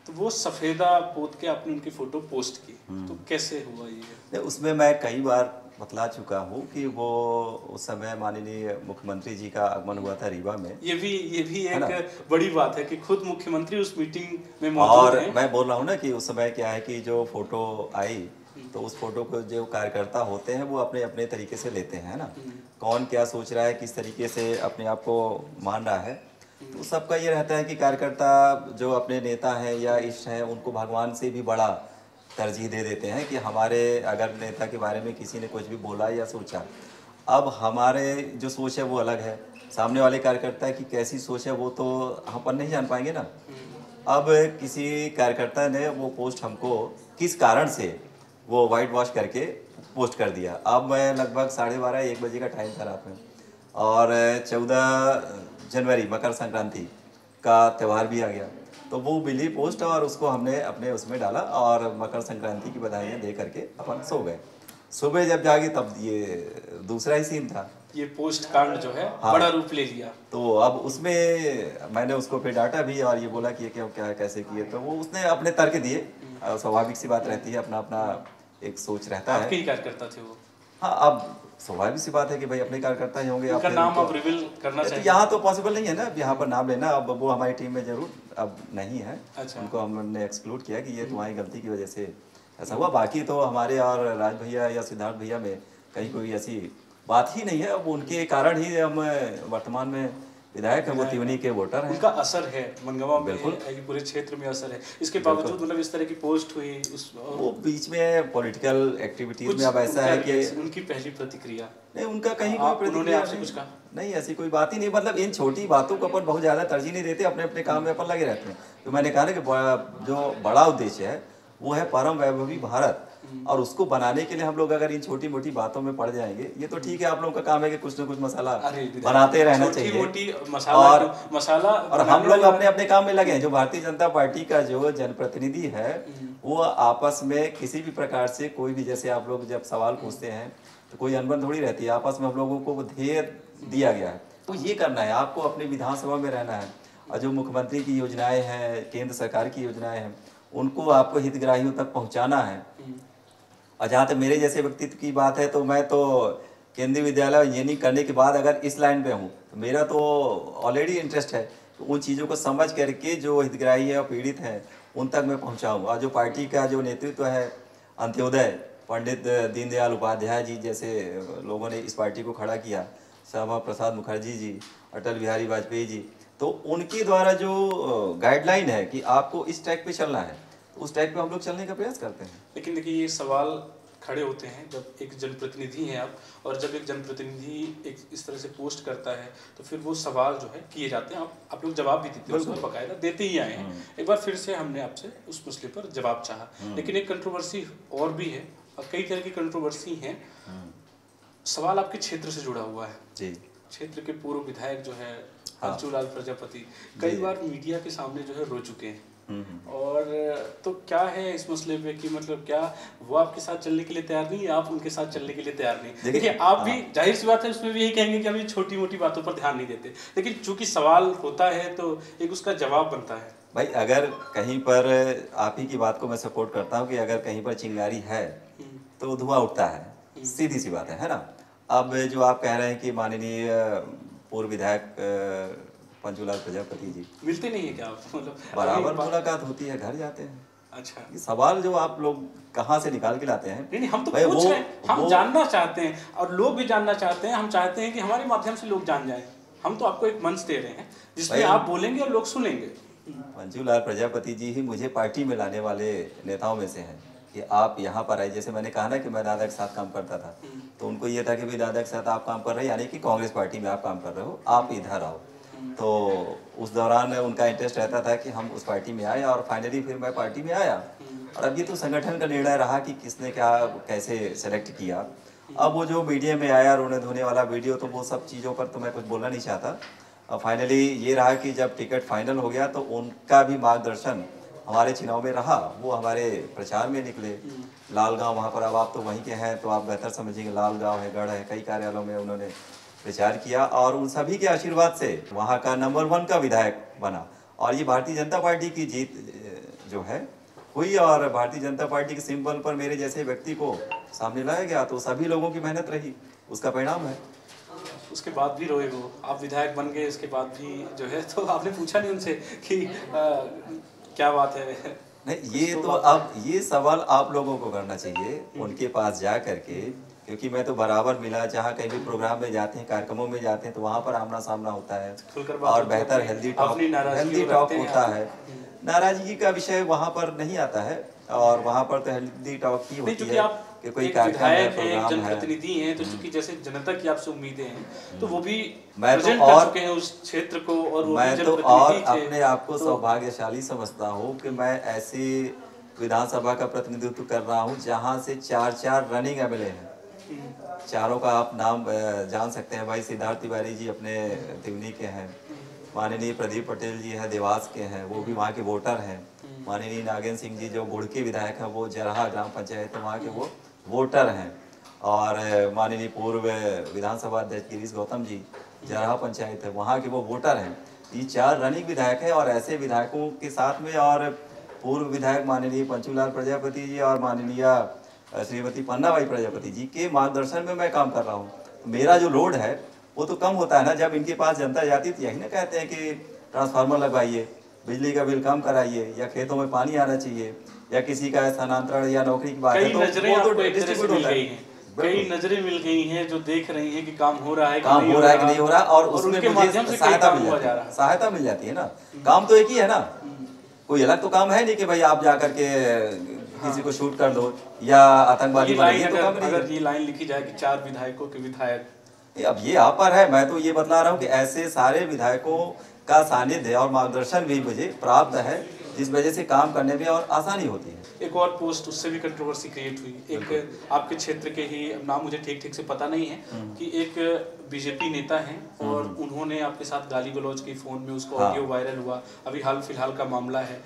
तो वो सफेदा पोत के आपने उनकी फोटो पोस्ट की, तो कैसे हुआ ये? उसमें मैं कई बार बतला चुका हूँ कि वो उस समय माननीय मुख्यमंत्री जी का आगमन हुआ था रीवा में। ये भी एक बड़ी बात है कि खुद मुख्यमंत्री उस मीटिंग में मौजूद हैं। और मैं बोल रहा हूँ ना कि उस समय क्या है कि जो फोटो आई, तो उस फोटो को जो कार्यकर्ता होते हैं वो अपने अपने तरीके से लेते हैं ना, कौन क्या सोच रहा है, किस तरीके से अपने आप को मान रहा है। तो सबका ये रहता है कि कार्यकर्ता जो अपने नेता हैं या इष्ट हैं, उनको भगवान से भी बड़ा तरजीह दे देते हैं कि हमारे अगर नेता के बारे में किसी ने कुछ भी बोला या सोचा, अब हमारे जो सोच है वो अलग है, सामने वाले कार्यकर्ता की कैसी सोच है वो तो हम पर नहीं जान पाएंगे ना। अब किसी कार्यकर्ता ने वो पोस्ट हमको किस कारण से वो वाइट वॉश करके पोस्ट कर दिया। अब मैं लगभग 12:30-1 बजे का टाइम था रात में, और 14 जनवरी मकर संक्रांति का त्यौहार भी आ गया, तो वो मिली पोस्ट और उसको हमने अपने उसमें डाला, और मकर संक्रांति की बधाइयाँ दे करके अपन सो गए। सुबह जब जागे तब ये दूसरा ही सीन था, ये पोस्ट कांड जो है बड़ा रूप ले लिया। तो अब उसमें मैंने उसको फिर डांटा भी, और ये बोला कि ये क्या कैसे किए, तो वो उसने अपने तर्क दिए। स्वाभाविक सी बात रहती है, अपना अपना एक सोच रहता है। आपके ही कार्यकर्ता थे वो? हाँ, अब स्वाभाविक सी बात है कि भाई अपने कार्यकर्ता ही होंगे। उनका नाम आप रिवील करना चाहिए? तो यहाँ तो पॉसिबल नहीं है ना यहाँ पर नाम लेना। अब वो हमारी टीम में जरूर अब नहीं है। अच्छा। उनको हमने एक्सक्लूड किया कि ये तुम्हारी गलती की वजह से ऐसा हुआ। बाकी तो हमारे और राज भैया या सिद्धार्थ भैया में कहीं कोई ऐसी बात ही नहीं है। अब उनके कारण ही हम वर्तमान में विधायक है, वो तिवनी के वोटर हैं। उनका असर है मनगवा में, पूरे क्षेत्र में असर है। इसके बावजूद मतलब इस तरह की पोस्ट हुई वो बीच में पॉलिटिकल एक्टिविटीज में अब ऐसा है कि उनकी पहली प्रतिक्रिया नहीं, उनका कहीं कोई प्रतिक्रिया नहीं, ऐसी कोई बात ही नहीं। मतलब इन छोटी बातों को अपन बहुत ज्यादा तरजीह नहीं देते, अपने अपने काम में अपन लगे रहते हैं। तो मैंने कहा ना कि जो बड़ा उद्देश्य है वो है परम वैभवी भारत, और उसको बनाने के लिए हम लोग अगर इन छोटी मोटी बातों में पड़ जाएंगे, ये तो ठीक है, आप लोगों का काम है कि कुछ ना कुछ मसाला बनाते रहना चाहिए, और हम लोग अपने अपने काम में लगे हैं। जो भारतीय जनता पार्टी का जो जनप्रतिनिधि है वो आपस में किसी भी प्रकार से कोई भी, जैसे आप लोग जब सवाल पूछते हैं तो कोई अनबन थोड़ी रहती है, आपस में हम लोगों को ध्येय दिया गया है। तो ये करना है, आपको अपने विधानसभा में रहना है, और जो मुख्यमंत्री की योजनाएं हैं, केंद्र सरकार की योजनाएं हैं, उनको आपको हितग्राहियों तक पहुंचाना है। और जहाँ तक मेरे जैसे व्यक्तित्व की बात है, तो मैं तो केंद्रीय विद्यालय इंजीनियरिंग करने के बाद अगर इस लाइन पे हूँ, तो मेरा तो ऑलरेडी इंटरेस्ट है तो उन चीज़ों को समझ करके जो हितग्राही है और पीड़ित हैं उन तक मैं पहुँचाऊँ। और जो पार्टी का जो नेतृत्व है, अंत्योदय पंडित दीनदयाल उपाध्याय जी जैसे लोगों ने इस पार्टी को खड़ा किया, श्यामा प्रसाद मुखर्जी जी, अटल बिहारी वाजपेयी जी, तो उनके द्वारा जो गाइडलाइन है कि आपको इस ट्रैक पे चलना है, उस ट्रैक पे हम लोग चलने का प्रयास करते हैं। लेकिन देखिए, ये सवाल खड़े होते हैं जब एक जनप्रतिनिधि हैं आप, और जब एक जनप्रतिनिधि एक इस तरह से पोस्ट करता है तो फिर वो सवाल जो है किए जाते हैं, आप लोग जवाब भी देते हैं, उसमें बाकायदा देते ही आए हैं। एक बार फिर से हमने आपसे उस मसले पर जवाब चाहा, लेकिन एक कंट्रोवर्सी और भी है, और कई तरह की कंट्रोवर्सी हैं। सवाल आपके क्षेत्र से जुड़ा हुआ है जी। क्षेत्र के पूर्व विधायक जो है पंचूलाल प्रजापति कई बार मीडिया के सामने जो है रो चुके हैं, और तो क्या है इस मसले पे कि मतलब क्या वो आपके साथ चलने के लिए तैयार नहीं, या आप उनके साथ चलने के लिए तैयार नहीं? देखिए आप भी जाहिर सी बात है उसमें भी यही कहेंगे कि हम ये छोटी मोटी बातों पर ध्यान नहीं देते, लेकिन चूंकि सवाल होता है तो एक उसका जवाब बनता है। भाई अगर कहीं पर आप ही की बात को मैं सपोर्ट करता हूँ कि अगर कहीं पर चिंगारी है तो धुआं उठता है, सीधी सी बात है ना। अब जो आप कह रहे हैं कि माननीय पूर्व विधायक पंचूलाल प्रजापति जी मिलते नहीं है क्या आप? मतलब बराबर मुलाकात होती है, घर जाते हैं। अच्छा, ये सवाल जो आप लोग कहाँ से निकाल के लाते हैं? नहीं हम तो पूछ रहे हैं, हम जानना चाहते हैं और लोग भी जानना चाहते हैं। हम चाहते हैं कि हमारे माध्यम से लोग जान जाएं। हम तो आपको एक मंच दे रहे हैं जिसमें आप बोलेंगे और लोग सुनेंगे। पंचूलाल प्रजापति जी ही मुझे पार्टी में लाने वाले नेताओं में से हैं कि आप यहाँ पर आए। जैसे मैंने कहा ना कि मैं दादा के साथ काम करता था, तो उनको ये था कि भाई दादा के साथ आप काम कर रहे हैं, यानी कि कांग्रेस पार्टी में आप काम कर रहे हो, आप इधर आओ। तो उस दौरान उनका इंटरेस्ट रहता था कि हम उस पार्टी में आए, और फाइनली फिर मैं पार्टी में आया। और अब ये तो संगठन का निर्णय रहा कि किसने क्या कैसे सेलेक्ट किया। अब वो जो मीडिया में आया रोने धोने वाला वीडियो, तो वो सब चीज़ों पर तो मैं कुछ बोलना नहीं चाहता। और फाइनली ये रहा कि जब टिकट फाइनल हो गया तो उनका भी मार्गदर्शन हमारे चुनाव में रहा। वो हमारे प्रचार में निकले लालगांव, वहाँ पर अब आप तो वहीं के हैं तो आप बेहतर समझेंगे, लालगांव है, गढ़ है, कई कार्यालयों में उन्होंने प्रचार किया, और उन सभी के आशीर्वाद से वहाँ का नंबर 1 का विधायक बना। और ये भारतीय जनता पार्टी की जीत जो है हुई, और भारतीय जनता पार्टी के सिंबल पर मेरे जैसे व्यक्ति को सामने लाया गया, तो सभी लोगों की मेहनत रही, उसका परिणाम है। उसके बाद भी रोए वो, आप विधायक बन गए उसके बाद भी जो है, तो आपने पूछा नहीं उनसे कि क्या बात है? नहीं, ये तो अब ये सवाल आप लोगों को करना चाहिए उनके पास जा करके, क्योंकि मैं तो बराबर मिला, जहाँ कहीं भी प्रोग्राम में जाते हैं, कार्यक्रमों में जाते हैं, तो वहाँ पर आमना सामना होता है और बेहतर हेल्दी टॉक होता है। नाराजगी का विषय वहाँ पर नहीं आता है, और वहाँ पर तो हेल्दी टॉक ही होती है कि कोई कार्यक्रम है, प्रोग्राम है। जनप्रतिनिधि हैं तो चूंकि जैसे जनता की आपसे उम्मीदें हैं, तो वो भी मैं तो और चुके हैं उस क्षेत्र को, और वो मैं तो और अपने आप को सौभाग्यशाली समझता हूँ कि मैं ऐसी विधानसभा का प्रतिनिधित्व कर रहा हूँ जहाँ से 4 रनिंग एमएलए हैं। चारों का आप नाम जान सकते हैं। भाई सिद्धार्थ तिवारी जी अपने तिवनी के हैं, माननीय प्रदीप पटेल जी हैं, देवास के हैं, वो भी वहाँ के वोटर हैं। माननीय नागेंद्र सिंह जी जो गुड़ के विधायक हैं, वो जरहा ग्राम पंचायत है, वहाँ के वो वोटर हैं। और माननीय पूर्व विधानसभा अध्यक्ष गिरीश गौतम जी जरहा पंचायत है, वहाँ के वो वोटर हैं। ये 4 रनिंग विधायक हैं, और ऐसे विधायकों के साथ में और पूर्व विधायक माननीय पंचूलाल प्रजापति जी और माननीय श्रीमती पन्नाबाई प्रजापति जी के मार्गदर्शन में मैं काम कर रहा हूँ। मेरा जो लोड है वो तो कम होता है ना। जब इनके पास जनता जाती तो यही ना कहते हैं कि ट्रांसफार्मर लगवाइए, बिजली का बिल कम कराइए, या खेतों में पानी आना चाहिए, या किसी का स्थानांतरण या नौकरी की बात है, तो वो तो डिस्ट्रीब्यूट होता है। कई नजरें मिल गई हैं जो देख रही हैं कि काम हो रहा है, काम हो रहा है कि नहीं हो रहा, और उसमें मुझे सहायता मिल जाती है ना। काम तो एक ही है ना, कोई अलग तो काम है नहीं कि भाई आप जाकर के किसी को शूट कर दो या आतंकवादी बनाइए, तो काम नहीं। अगर ये लाइन लिखी जाए कि 4 विधायकों के विधायक, अब ये आप पर है, मैं तो ये बतला रहा हूँ कि ऐसे सारे विधायकों का सानिध्य और मार्गदर्शन भी मुझे प्राप्त है, जिस वजह से काम करने में और आसानी होती है। एक और पोस्ट, उससे भी कंट्रोवर्सी क्रिएट हुई, एक आपके क्षेत्र के ही, नाम मुझे ठीक से पता नहीं है, कि एक बीजेपी नेता हैं और उन्होंने आपके साथ गाली गलौज की, फोन में उसको ऑडियो वायरल हुआ, अभी हाल फिलहाल का मामला है।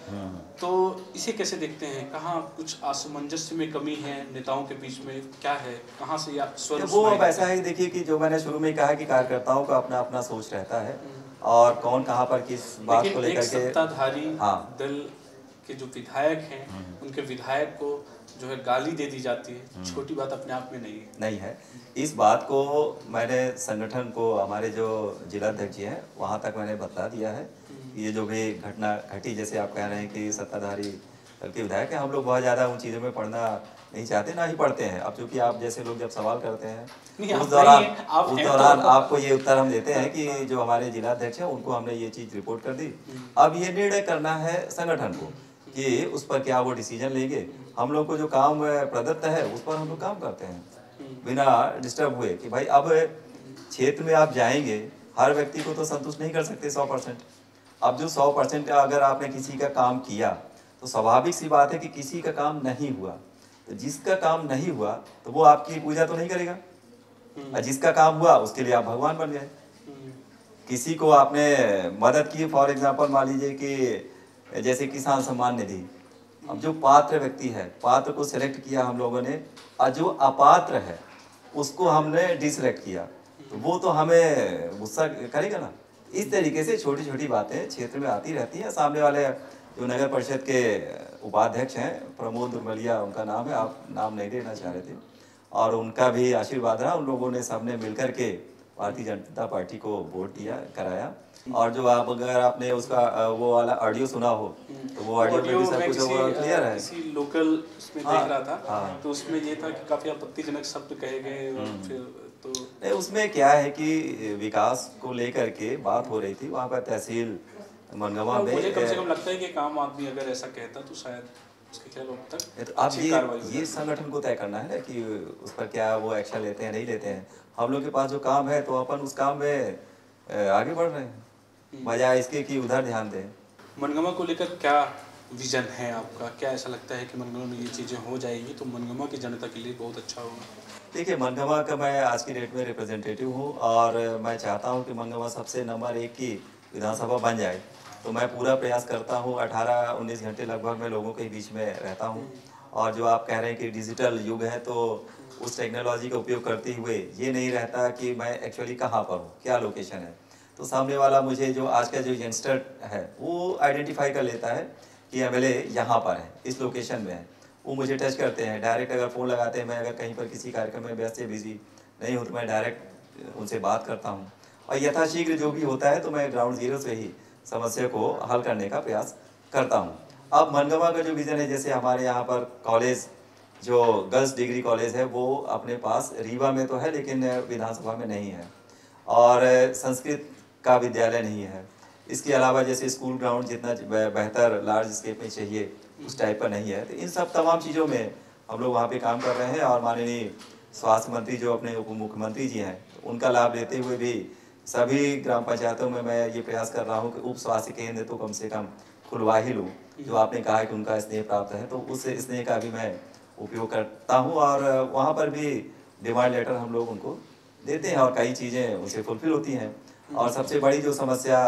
तो इसे कैसे देखते हैं? कहाँ कुछ असमंजस्य में कमी है नेताओं के बीच में, क्या है, कहाँ से वो अब ऐसा है, देखिए कि जो मैंने शुरू में कहा कि कार्यकर्ताओं का अपना अपना सोच रहता है, और कौन कहाँ पर किस बात को लेकर के सत्ताधारी दल के जो विधायक हैं, उनके विधायक को जो है गाली दे दी जाती है, छोटी बात अपने आप में नहीं है। इस बात को मैंने संगठन को, हमारे जो जिलाध्यक्ष जी हैं, वहाँ तक मैंने बता दिया है। ये जो भी घटना घटी, जैसे आप कह रहे हैं कि सत्ताधारी दल के विधायक हैं, हम लोग बहुत ज़्यादा उन चीज़ों में पढ़ना नहीं चाहते, ना ही पढ़ते हैं। अब चूंकि आप जैसे लोग जब सवाल करते हैं, उस दौरान आपको ये उत्तर हम देते हैं कि जो हमारे जिलाध्यक्ष हैं उनको हमने ये चीज़ रिपोर्ट कर दी। अब ये निर्णय करना है संगठन को कि उस पर क्या वो डिसीजन लेंगे, हम लोग को जो काम प्रदत्त है उस पर हम लोग काम करते हैं बिना डिस्टर्ब हुए कि भाई अब क्षेत्र में आप जाएंगे, हर व्यक्ति को तो संतुष्ट नहीं कर सकते 100%। अब जो 100% का अगर आपने किसी का काम किया तो स्वाभाविक सी बात है कि किसी का काम नहीं हुआ, तो जिसका काम नहीं हुआ तो वो आपकी पूजा तो नहीं करेगा, और जिसका काम हुआ उसके लिए आप भगवान बन गए। किसी को आपने मदद की, फॉर एग्जांपल मान लीजिए कि जैसे किसान सम्मान निधि, अब जो पात्र व्यक्ति है, पात्र को सिलेक्ट किया हम लोगों ने, और जो अपात्र है उसको हमने डिसलेक्ट किया, तो वो तो हमें गुस्सा करेगा ना। इस तरीके से छोटी छोटी बातें क्षेत्र में आती रहती हैं। सामने वाले जो नगर परिषद के उपाध्यक्ष हैं, प्रमोद दुर्मलिया उनका नाम है, आप नाम नहीं लेना चाह रहे थे, और उनका भी आशीर्वाद रहा। उन लोगों ने सबने मिलकर के भारतीय जनता पार्टी को वोट दिया, कराया। और जो आप अगर आपने उसका वो वाला ऑडियो सुना हो तो वो ऑडियो में भी सब कुछ क्लियर है। किसी लोकल उसमें देख रहा था, तो उसमें ये था कि काफी आपत्तिजनक शब्द कहे गए, और फिर तो नहीं, उसमें क्या है कि विकास को लेकर के बात हो रही थी वहाँ पर तहसील मनगवा में। मुझे कम से कम लगता है कि एक आम आदमी अगर ऐसा कहता तो शायद उसके खिलाफ अब तक तो अब ये संगठन को तय करना है ना कि उस पर क्या वो एक्शन लेते हैं नहीं लेते हैं। हम लोग के पास जो काम है तो अपन उस काम में आगे बढ़ रहे हैं, बजाय इसके कि उधर ध्यान दें। मनगमा को लेकर क्या विजन है आपका? क्या ऐसा लगता है कि मनगमा में ये चीज़ें हो जाएंगी तो मनगमा की जनता के लिए बहुत अच्छा होगा? देखिए, मनगमा का मैं आज की डेट में रिप्रेजेंटेटिव हूँ, और मैं चाहता हूँ कि मनगमा सबसे नंबर 1 की विधानसभा बन जाए। तो मैं पूरा प्रयास करता हूँ, 18-19 घंटे लगभग मैं लोगों के बीच में रहता हूँ। और जो आप कह रहे हैं कि डिजिटल युग है, तो उस टेक्नोलॉजी का उपयोग करते हुए ये नहीं रहता कि मैं एक्चुअली कहाँ पर हूँ, क्या लोकेशन है। तो सामने वाला मुझे, जो आज का जो यंगस्टर है, वो आइडेंटिफाई कर लेता है कि एमएलए यहाँ पर है, इस लोकेशन में है। वो मुझे टच करते हैं, डायरेक्ट अगर फ़ोन लगाते हैं, मैं अगर कहीं पर किसी कार्यक्रम में व्यस्त या बिजी नहीं हूँ तो मैं डायरेक्ट उनसे बात करता हूँ, और यथाशीघ्र जो भी होता है तो मैं ग्राउंड जीरो से ही समस्या को हल करने का प्रयास करता हूँ। अब मनगमा का जो विज़न है, जैसे हमारे यहाँ पर कॉलेज, जो गर्ल्स डिग्री कॉलेज है, वो अपने पास रीवा में तो है लेकिन विधानसभा में नहीं है, और संस्कृत का विद्यालय नहीं है। इसके अलावा जैसे स्कूल ग्राउंड जितना बेहतर लार्ज स्केप में चाहिए उस टाइप का नहीं है। तो इन सब तमाम चीज़ों में हम लोग वहाँ पे काम कर रहे हैं, और माननीय स्वास्थ्य मंत्री जो अपने उप मुख्यमंत्री जी हैं, उनका लाभ लेते हुए भी सभी ग्राम पंचायतों में मैं ये प्रयास कर रहा हूँ कि उप स्वास्थ्य केंद्र तो कम से कम खुलवा ही लूँ। जो आपने कहा कि उनका स्नेह प्राप्त है, तो उस स्नेह का भी मैं उपयोग करता हूँ, और वहाँ पर भी डिमांड लेटर हम लोग उनको देते हैं, और कई चीज़ें उनसे फुलफिल होती हैं। और सबसे बड़ी जो समस्या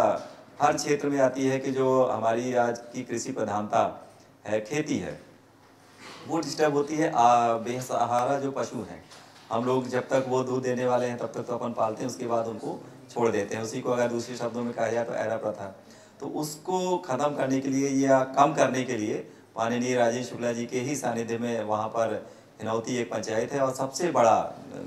हर क्षेत्र में आती है कि जो हमारी आज की कृषि प्रधानता है, खेती है, वो डिस्टर्ब होती है। बेसहारा जो पशु हैं, हम लोग जब तक वो दूध देने वाले हैं तब तक तो अपन पालते हैं, उसके बाद उनको छोड़ देते हैं। उसी को अगर दूसरे शब्दों में कहा जाए तो एरा प्रथा, तो उसको ख़त्म करने के लिए या कम करने के लिए माननीय राजेश शुक्ला जी के ही सानिध्य में वहाँ पर हिनौती एक पंचायत है, और सबसे बड़ा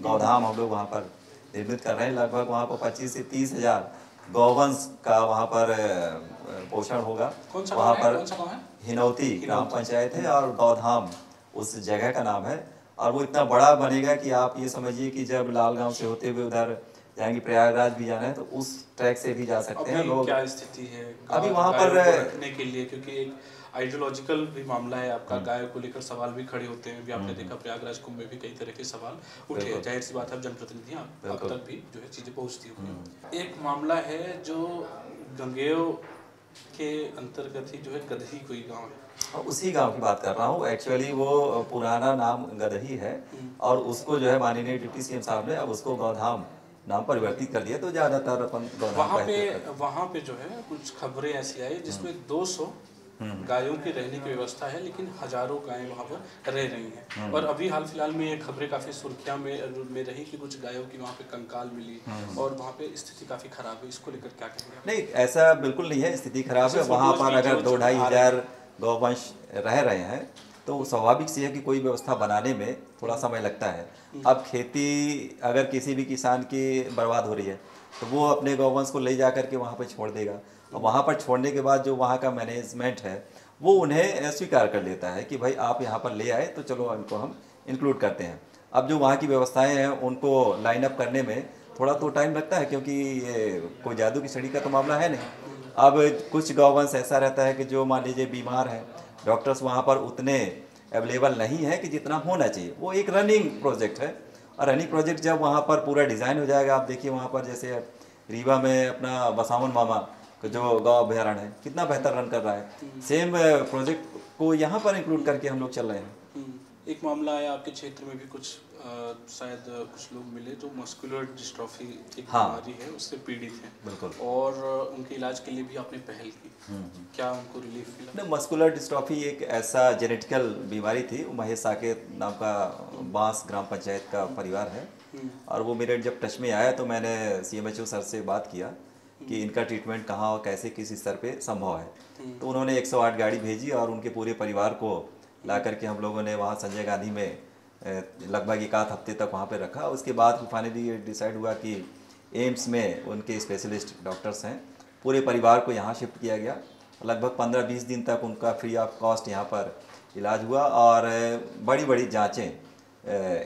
गौधाम हम लोग वहाँ पर निर्मित कर रहे हैं। लगभग वहाँ पर 25 से 30 हज़ार गौवंश का वहाँ पर पोषण होगा। वहाँ पर हिनौती ग्राम पंचायत है, और गौधाम उस जगह का नाम है। और वो इतना बड़ा बनेगा कि आप ये समझिए कि जब लालगांव से होते हुए उधर जाएंगे, प्रयागराज भी जाना है तो उस ट्रैक से भी जा सकते हैं लोग। क्या स्थिति है अभी वहाँ पर रखने के लिए? क्योंकि एक आइडियोलॉजिकल भी मामला है आपका, गाय को लेकर सवाल भी खड़े होते हैं। भी आपने देखा प्रयागराज कुंभ में भी कई तरह के सवाल उठे। जाहिर सी बात है, जनप्रतिनिधि आप तक भी जो है चीजें पहुंचती होंगी। एक मामला है जो गंगेय के अंतर्गत ही जो है गदही कोई गांव है, उसी गांव की बात कर रहा हूँ। एक्चुअली वो पुराना नाम गदही है, और उसको जो है माननीय डिप्टी सीएम साहब ने अब उसको गौधाम नाम परिवर्तित कर दिया। तो ज्यादातर अपन वहाँ पे जो है कुछ खबरें ऐसी आई जिसमें 200 गायों की रहने की व्यवस्था है, लेकिन हजारों गायें वहाँ पर रह रही हैं। और अभी हाल फिलहाल में ये खबरें काफी सुर्खियां में रही कि कुछ गायों की वहाँ पे कंकाल मिली, और वहाँ पे स्थिति काफी खराब है। इसको लेकर क्या कहेंगे? नहीं, ऐसा बिल्कुल नहीं है, स्थिति खराब है। वहाँ पर अगर 2-2.5 हज़ार गौवंश रह रहे हैं तो स्वाभाविक सी है कि कोई व्यवस्था बनाने में थोड़ा समय लगता है। अब खेती अगर किसी भी किसान की बर्बाद हो रही है तो वो अपने गौवंश को ले जा करके वहाँ पर छोड़ देगा, और वहाँ पर छोड़ने के बाद जो वहाँ का मैनेजमेंट है वो उन्हें स्वीकार कर लेता है कि भाई आप यहाँ पर ले आए तो चलो इनको हम इंक्लूड करते हैं। अब जो वहाँ की व्यवस्थाएं हैं उनको लाइन अप करने में थोड़ा तो टाइम लगता है, क्योंकि ये कोई जादू की छड़ी का तो मामला है नहीं। अब कुछ गौवंश ऐसा रहता है कि जो मान लीजिए बीमार है, डॉक्टर्स वहाँ पर उतने अवेलेबल नहीं है कि जितना होना चाहिए। वो एक रनिंग प्रोजेक्ट है, और रनिंग प्रोजेक्ट जब वहाँ पर पूरा डिज़ाइन हो जाएगा, आप देखिए वहाँ पर जैसे रीवा में अपना बसावन मामा का जो गौ अभ्यारण्य है कितना बेहतर रन कर रहा है, सेम प्रोजेक्ट को यहाँ पर इंक्लूड करके हम लोग चल रहे हैं। एक मामला आया आपके क्षेत्र में भी कुछ शायद कुछ लोग मिले जो मस्कुलर डिस्ट्रॉफी एक बीमारी है उससे पीड़ित हैं, बिल्कुल, और उनके इलाज के लिए भी आपने पहल की। क्या उनको रिलीफ मिला? नहीं, मस्कुलर डिस्ट्रॉफी एक ऐसा जेनेटिकल बीमारी थी। महेश साकेत नाम का बांस ग्राम पंचायत का परिवार है, और वो मेरे जब टच में आया तो मैंने CMHO सर से बात किया कि इनका ट्रीटमेंट कहाँ और कैसे किस स्तर पे संभव है। तो उन्होंने 108 गाड़ी भेजी और उनके पूरे परिवार को ला करके हम लोगों ने वहाँ संजय गांधी में लगभग 1 आध हफ्ते तक वहाँ पे रखा। उसके बाद फाइनली ये डिसाइड हुआ कि एम्स में उनके स्पेशलिस्ट डॉक्टर्स हैं, पूरे परिवार को यहाँ शिफ्ट किया गया। लगभग 15-20 दिन तक उनका फ्री ऑफ कॉस्ट यहाँ पर इलाज हुआ, और बड़ी बड़ी जांचें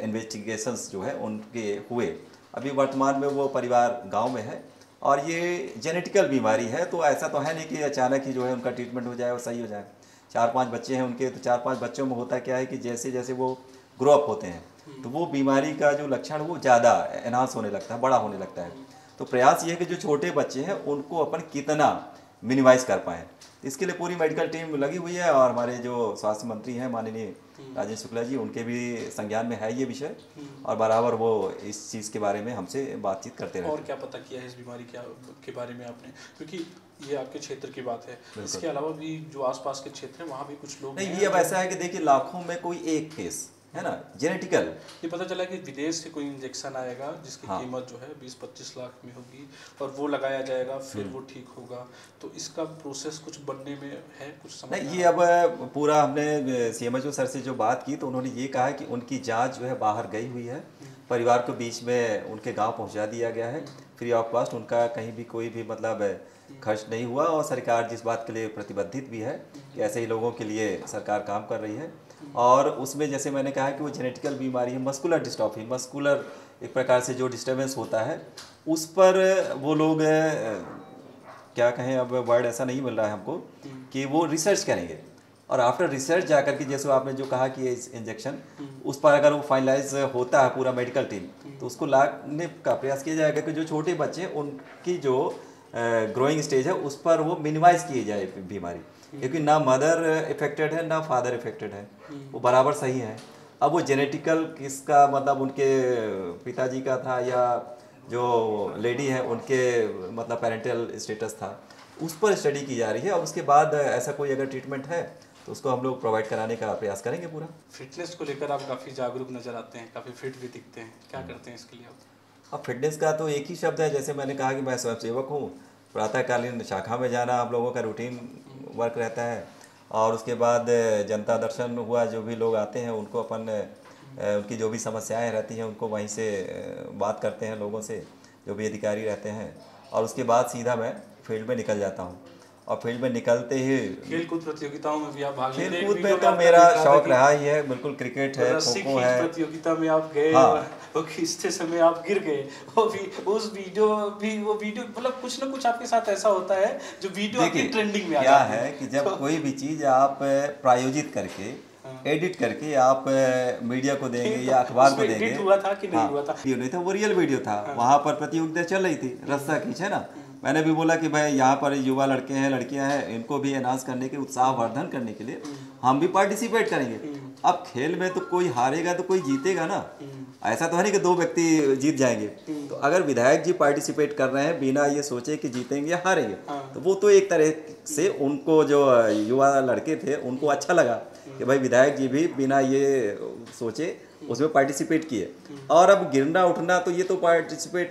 इन्वेस्टिगेशंस जो है उनके हुए। अभी वर्तमान में वो परिवार गांव में है, और ये जेनेटिकल बीमारी है, तो ऐसा तो है नहीं कि अचानक ही जो है उनका ट्रीटमेंट हो जाए और सही हो जाए। 4-5 बच्चे हैं उनके, तो 4-5 बच्चों में होता क्या है कि जैसे जैसे वो ग्रो अप होते हैं तो वो बीमारी का जो लक्षण वो ज़्यादा एनहांस होने लगता है, बड़ा होने लगता है। तो प्रयास ये है कि जो छोटे बच्चे हैं उनको अपन कितना मिनिमाइज़ कर पाएँ, इसके लिए पूरी मेडिकल टीम लगी हुई है, और हमारे जो स्वास्थ्य मंत्री हैं माननीय राजेश शुक्ला जी, उनके भी संज्ञान में है ये विषय, और बराबर वो इस चीज़ के बारे में हमसे बातचीत करते रहते हैं। और क्या पता किया है इस बीमारी के बारे में आपने, क्योंकि ये आपके क्षेत्र की बात है, इसके अलावा भी जो आसपास के क्षेत्र हैं वहाँ भी कुछ लोग नहीं, ये अब ऐसा है कि देखिए लाखों में कोई एक केस है ना जेनेटिकल। ये पता चला कि विदेश से कोई इंजेक्शन आएगा जिसकी कीमत जो है 20-25 लाख में होगी, और वो लगाया जाएगा, फिर वो ठीक होगा। तो इसका प्रोसेस कुछ बनने में है, कुछ समझ नहीं, ये अब पूरा हमने CMHO सर से जो बात की तो उन्होंने ये कहा कि उनकी जांच जो है बाहर गई हुई है, परिवार को बीच में उनके गांव पहुंचा दिया गया है, फ्री ऑफ कॉस्ट, उनका कहीं भी कोई भी मतलब खर्च नहीं हुआ, और सरकार जिस बात के लिए प्रतिबद्धित भी है कि ऐसे ही लोगों के लिए सरकार काम कर रही है। और उसमें जैसे मैंने कहा कि वो जेनेटिकल बीमारी है, मस्कुलर डिस्ट्रॉफी, मस्कुलर एक प्रकार से जो डिस्टर्बेंस होता है उस पर वो लोग क्या कहें, अब वर्ड ऐसा नहीं मिल रहा है हमको, कि वो रिसर्च करेंगे, और आफ्टर रिसर्च जाकर के जैसे आपने जो कहा कि इस इंजेक्शन उस पर अगर वो फाइनलाइज होता है पूरा मेडिकल टीम, तो उसको लाने का प्रयास किया जाएगा कि जो छोटे बच्चे उनकी जो ग्रोइंग स्टेज है उस पर वो मिनिमाइज किए जाए बीमारी, क्योंकि ना मदर इफेक्टेड है ना फादर इफेक्टेड है, वो बराबर सही है। अब वो जेनेटिकल किसका मतलब उनके पिताजी का था या जो लेडी है उनके मतलब पेरेंटल स्टेटस था, उस पर स्टडी की जा रही है, और उसके बाद ऐसा कोई अगर ट्रीटमेंट है तो उसको हम लोग प्रोवाइड कराने का प्रयास करेंगे पूरा। फिटनेस को लेकर आप काफ़ी जागरूक नज़र आते हैं, काफ़ी फिट भी दिखते हैं, क्या करते हैं इसके लिए आप? अब फिटनेस का तो एक ही शब्द है, जैसे मैंने कहा कि मैं स्वयंसेवक हूँ, प्रातःकालीन शाखा में जाना आप लोगों का रूटीन वर्क रहता है, और उसके बाद जनता दर्शन हुआ, जो भी लोग आते हैं उनको अपन उनकी जो भी समस्याएं रहती हैं उनको वहीं से बात करते हैं लोगों से, जो भी अधिकारी रहते हैं, और उसके बाद सीधा मैं फील्ड में निकल जाता हूँ, और फील्ड में निकलते ही खेलकूद प्रतियोगिताओं में भी आप भाग लेते हैं? खेलकूद में तो मेरा शौक रहा ही है, बिल्कुल, क्रिकेट है, खो-खो है। प्रतियोगिता में आप गए, और खींचते समय आप गिर गए, वो भी उस वीडियो मतलब कुछ ना कुछ आपके साथ ऐसा होता है जो वीडियो आपकी ट्रेंडिंग में आ क्या जाती है कि जब कोई भी चीज़ आप प्रायोजित करके एडिट करके आप मीडिया को देंगे या अखबार को देंगे, हुआ था कि नहीं हुआ था? वीडियो नहीं था, वो रियल वीडियो था। वहाँ पर प्रतियोगिता चल रही थी, रस्सा खींच है ना, मैंने भी बोला कि भाई यहाँ पर युवा लड़के हैं लड़कियाँ हैं, इनको भी एनहांस करने के उत्साहवर्धन करने के लिए हम भी पार्टिसिपेट करेंगे। अब खेल में तो कोई हारेगा तो कोई जीतेगा ना, ऐसा तो है नहीं कि 2 व्यक्ति जीत जाएंगे। तो अगर विधायक जी पार्टिसिपेट कर रहे हैं बिना ये सोचे कि जीतेंगे या हारेंगे, तो वो तो एक तरह से उनको जो युवा लड़के थे उनको अच्छा लगा कि भाई विधायक जी भी बिना ये सोचे उसमें पार्टिसिपेट किए। और अब गिरना उठना तो ये तो पार्टिसिपेट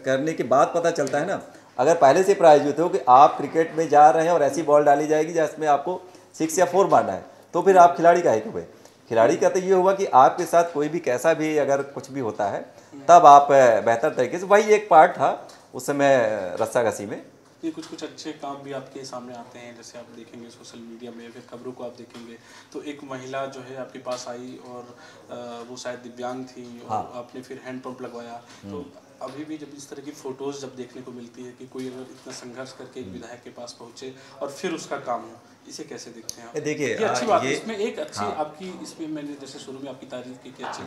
करने के बाद पता चलता है ना, अगर पहले से प्रायोजित हो कि आप क्रिकेट में जा रहे हैं और ऐसी बॉल डाली जाएगी जिसमें आपको 6 या 4 मारना है, तो फिर आप खिलाड़ी काहे को भाई? खिलाड़ी का तो ये हुआ कि आपके साथ कोई भी कैसा भी अगर कुछ भी होता है तब आप बेहतर तरीके से, वही एक पार्ट था उस समय रस्साकसी में। ये कुछ अच्छे काम भी आपके सामने आते हैं, जैसे आप देखेंगे सोशल मीडिया में, फिर खबरों को आप देखेंगे तो एक महिला जो है आपके पास आई और वो शायद दिव्यांग थी, और आपने फिर हैंड पंप लगवाया, तो अभी भी जब इस तरह की फोटोज जब देखने को मिलती है कि कोई अगर इतना संघर्ष करके एक विधायक के पास पहुंचे और फिर उसका काम हो, इसे कैसे देखते हैं आप? देखिए ये अच्छी बात है, इसमें एक अच्छी हाँ। आपकी, इसमें मैंने जैसे शुरू में आपकी तारीफ की कि अच्छी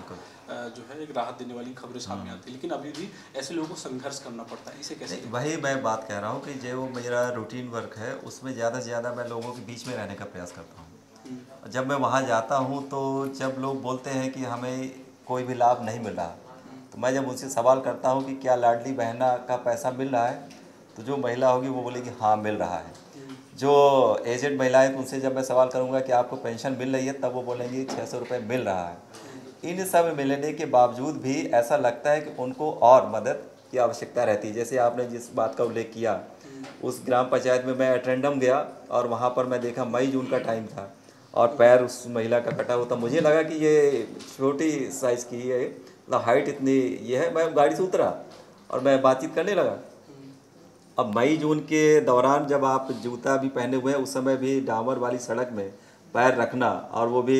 जो है एक राहत देने वाली खबरें सामने आती है, लेकिन अभी भी ऐसे लोगों को संघर्ष करना पड़ता है, इसे कैसे? वही मैं बात कह रहा हूँ कि जो मेरा रूटीन वर्क है उसमें ज़्यादा से ज़्यादा मैं लोगों के बीच में रहने का प्रयास करता हूँ। जब मैं वहाँ जाता हूँ तो जब लोग बोलते हैं कि हमें कोई भी लाभ नहीं मिल रहा, तो मैं जब उनसे सवाल करता हूँ कि क्या लाडली बहना का पैसा मिल रहा है, तो जो महिला होगी वो बोलेगी हाँ मिल रहा है। जो एजेड महिलाएं तो उनसे जब मैं सवाल करूँगा कि आपको पेंशन मिल रही है, तब वो बोलेंगी 600 रुपये मिल रहा है। इन सब मिलने के बावजूद भी ऐसा लगता है कि उनको और मदद की आवश्यकता रहती है। जैसे आपने जिस बात का उल्लेख किया, उस ग्राम पंचायत में मैं अटेंडम गया और वहाँ पर मैं देखा मई जून का टाइम था और पैर उस महिला का कटा हुआ था। मुझे लगा कि ये छोटी साइज़ की है, मतलब हाइट इतनी ये है। मैं गाड़ी से उतरा और मैं बातचीत करने लगा। अब मई जून के दौरान जब आप जूता भी पहने हुए हैं, उस समय भी डामर वाली सड़क में पैर रखना और वो भी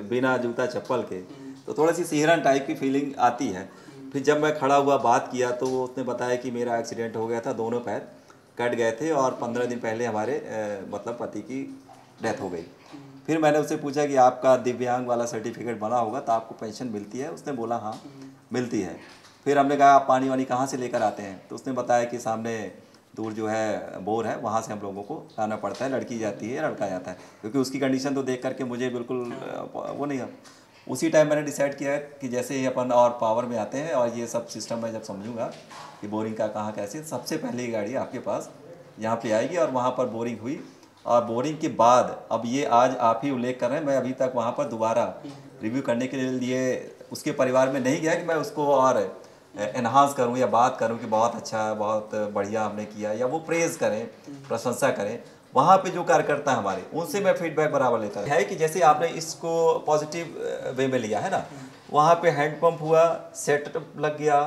बिना जूता चप्पल के, तो थोड़ी सी सिहरन टाइप की फीलिंग आती है। फिर जब मैं खड़ा हुआ बात किया तो उसने बताया कि मेरा एक्सीडेंट हो गया था, दोनों पैर कट गए थे और 15 दिन पहले हमारे मतलब पति की डेथ हो गई। फिर मैंने उससे पूछा कि आपका दिव्यांग वाला सर्टिफिकेट बना होगा तो आपको पेंशन मिलती है? उसने बोला हाँ मिलती है। फिर हमने कहा आप पानी वानी कहाँ से लेकर आते हैं? तो उसने बताया कि सामने दूर जो है बोर है, वहाँ से हम लोगों को लाना पड़ता है, लड़की जाती है लड़का जाता है। क्योंकि उसकी कंडीशन तो देख करके मुझे बिल्कुल वो नहीं है। उसी टाइम मैंने डिसाइड किया कि जैसे ही अपन और पावर में आते हैं और ये सब सिस्टम मैं जब समझूंगा कि बोरिंग का कहाँ कैसे, सबसे पहले गाड़ी आपके पास यहाँ पे आएगी और वहाँ पर बोरिंग हुई। और बोरिंग के बाद अब ये आज आप ही उल्लेख कर रहे हैं, मैं अभी तक वहाँ पर दोबारा रिव्यू करने के लिए उसके परिवार में नहीं गया कि मैं उसको और एनहांस करूं या बात करूं कि बहुत अच्छा, बहुत बढ़िया हमने किया, या वो प्रेज़ करें, प्रशंसा करें। वहाँ पे जो कार्यकर्ता हमारे, उनसे मैं फीडबैक बराबर लेता है कि जैसे आपने इसको पॉजिटिव वे में लिया है ना, वहाँ पे हैंड पंप हुआ, सेटअप लग गया,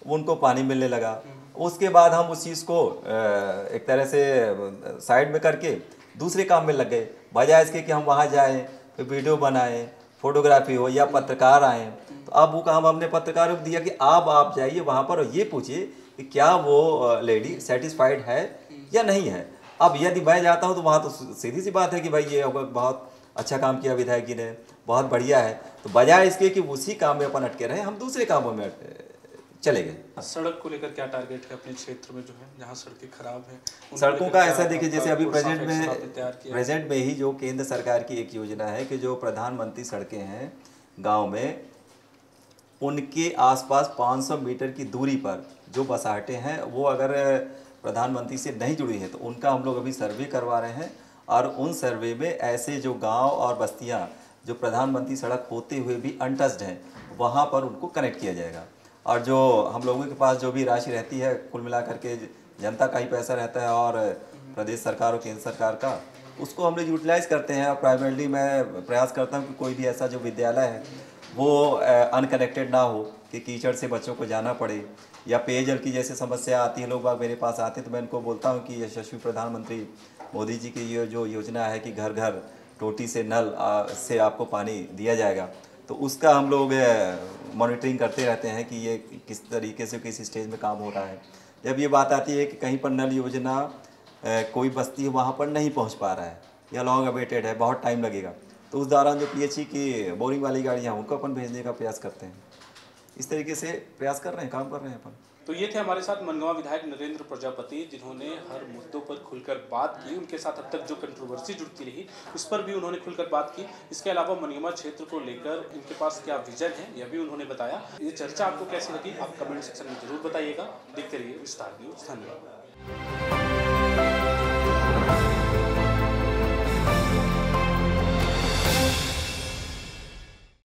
उनको पानी मिलने लगा। उसके बाद हम उस चीज़ को एक तरह से साइड में करके दूसरे काम में लग गए, बजाय इसके कि हम वहाँ जाएँ, फिर वीडियो बनाएँ, फोटोग्राफी हो या पत्रकार आए। तो अब वो काम हमने पत्रकारों को दिया कि अब आप जाइए वहाँ पर और ये पूछिए कि क्या वो लेडी सेटिस्फाइड है या नहीं है। अब यदि मैं जाता हूँ तो वहाँ तो सीधी सी बात है कि भाई ये बहुत अच्छा काम किया विधायक जी ने, बहुत बढ़िया है। तो बजाय इसके कि उसी काम में अपन अटके रहे, हम दूसरे कामों में चले गए। सड़क को लेकर क्या टारगेट है अपने क्षेत्र में, जो है जहाँ सड़कें खराब हैं? सड़कों का ऐसा देखिए, जैसे अभी प्रेजेंट में ही जो केंद्र सरकार की एक योजना है कि जो प्रधानमंत्री सड़कें हैं गांव में, उनके आसपास 500 मीटर की दूरी पर जो बसाहटें हैं वो अगर प्रधानमंत्री से नहीं जुड़ी है तो उनका हम लोग अभी सर्वे करवा रहे हैं। और उन सर्वे में ऐसे जो गांव और बस्तियां जो प्रधानमंत्री सड़क होते हुए भी अनटच्ड हैं, वहाँ पर उनको कनेक्ट किया जाएगा। और जो हम लोगों के पास जो भी राशि रहती है, कुल मिलाकर के जनता का ही पैसा रहता है और प्रदेश सरकार और केंद्र सरकार का, उसको हम लोग यूटिलाइज़ करते हैं। और प्राइमरीली मैं प्रयास करता हूँ कि कोई भी ऐसा जो विद्यालय है वो अनकनेक्टेड ना हो, कि कीचड़ से बच्चों को जाना पड़े, या पेयजल की जैसे समस्या आती है, लोग बाग मेरे पास आते हैं तो मैं इनको बोलता हूँ कि यशस्वी प्रधानमंत्री मोदी जी की ये जो योजना है कि घर घर टोटी से नल से आपको पानी दिया जाएगा, तो उसका हम लोग मॉनिटरिंग करते रहते हैं कि ये किस तरीके से किस स्टेज में काम हो रहा है। जब ये बात आती है कि कहीं पर नल योजना कोई बस्ती वहाँ पर नहीं पहुँच पा रहा है या लॉन्ग अवेटेड है, बहुत टाइम लगेगा, तो उस दौरान जो पीएचई की बोरिंग वाली गाड़ियाँ उनको अपन भेजने का प्रयास करते हैं। इस तरीके से प्रयास कर रहे हैं, काम कर रहे हैं अपन। तो ये थे हमारे साथ मनगांव विधायक नरेंद्र प्रजापति, जिन्होंने हर मुद्दों पर खुलकर बात की। उनके साथ अब तक जो कंट्रोवर्सी जुड़ती रही उस पर भी उन्होंने खुलकर बात की। इसके अलावा मनगांव क्षेत्र को लेकर इनके पास क्या विजन है यह भी उन्होंने बताया। ये चर्चा आपको कैसी लगी आप कमेंट सेक्शन में जरूर बताइएगा। देखते रहिए विस्तार न्यूज़। धन्यवाद।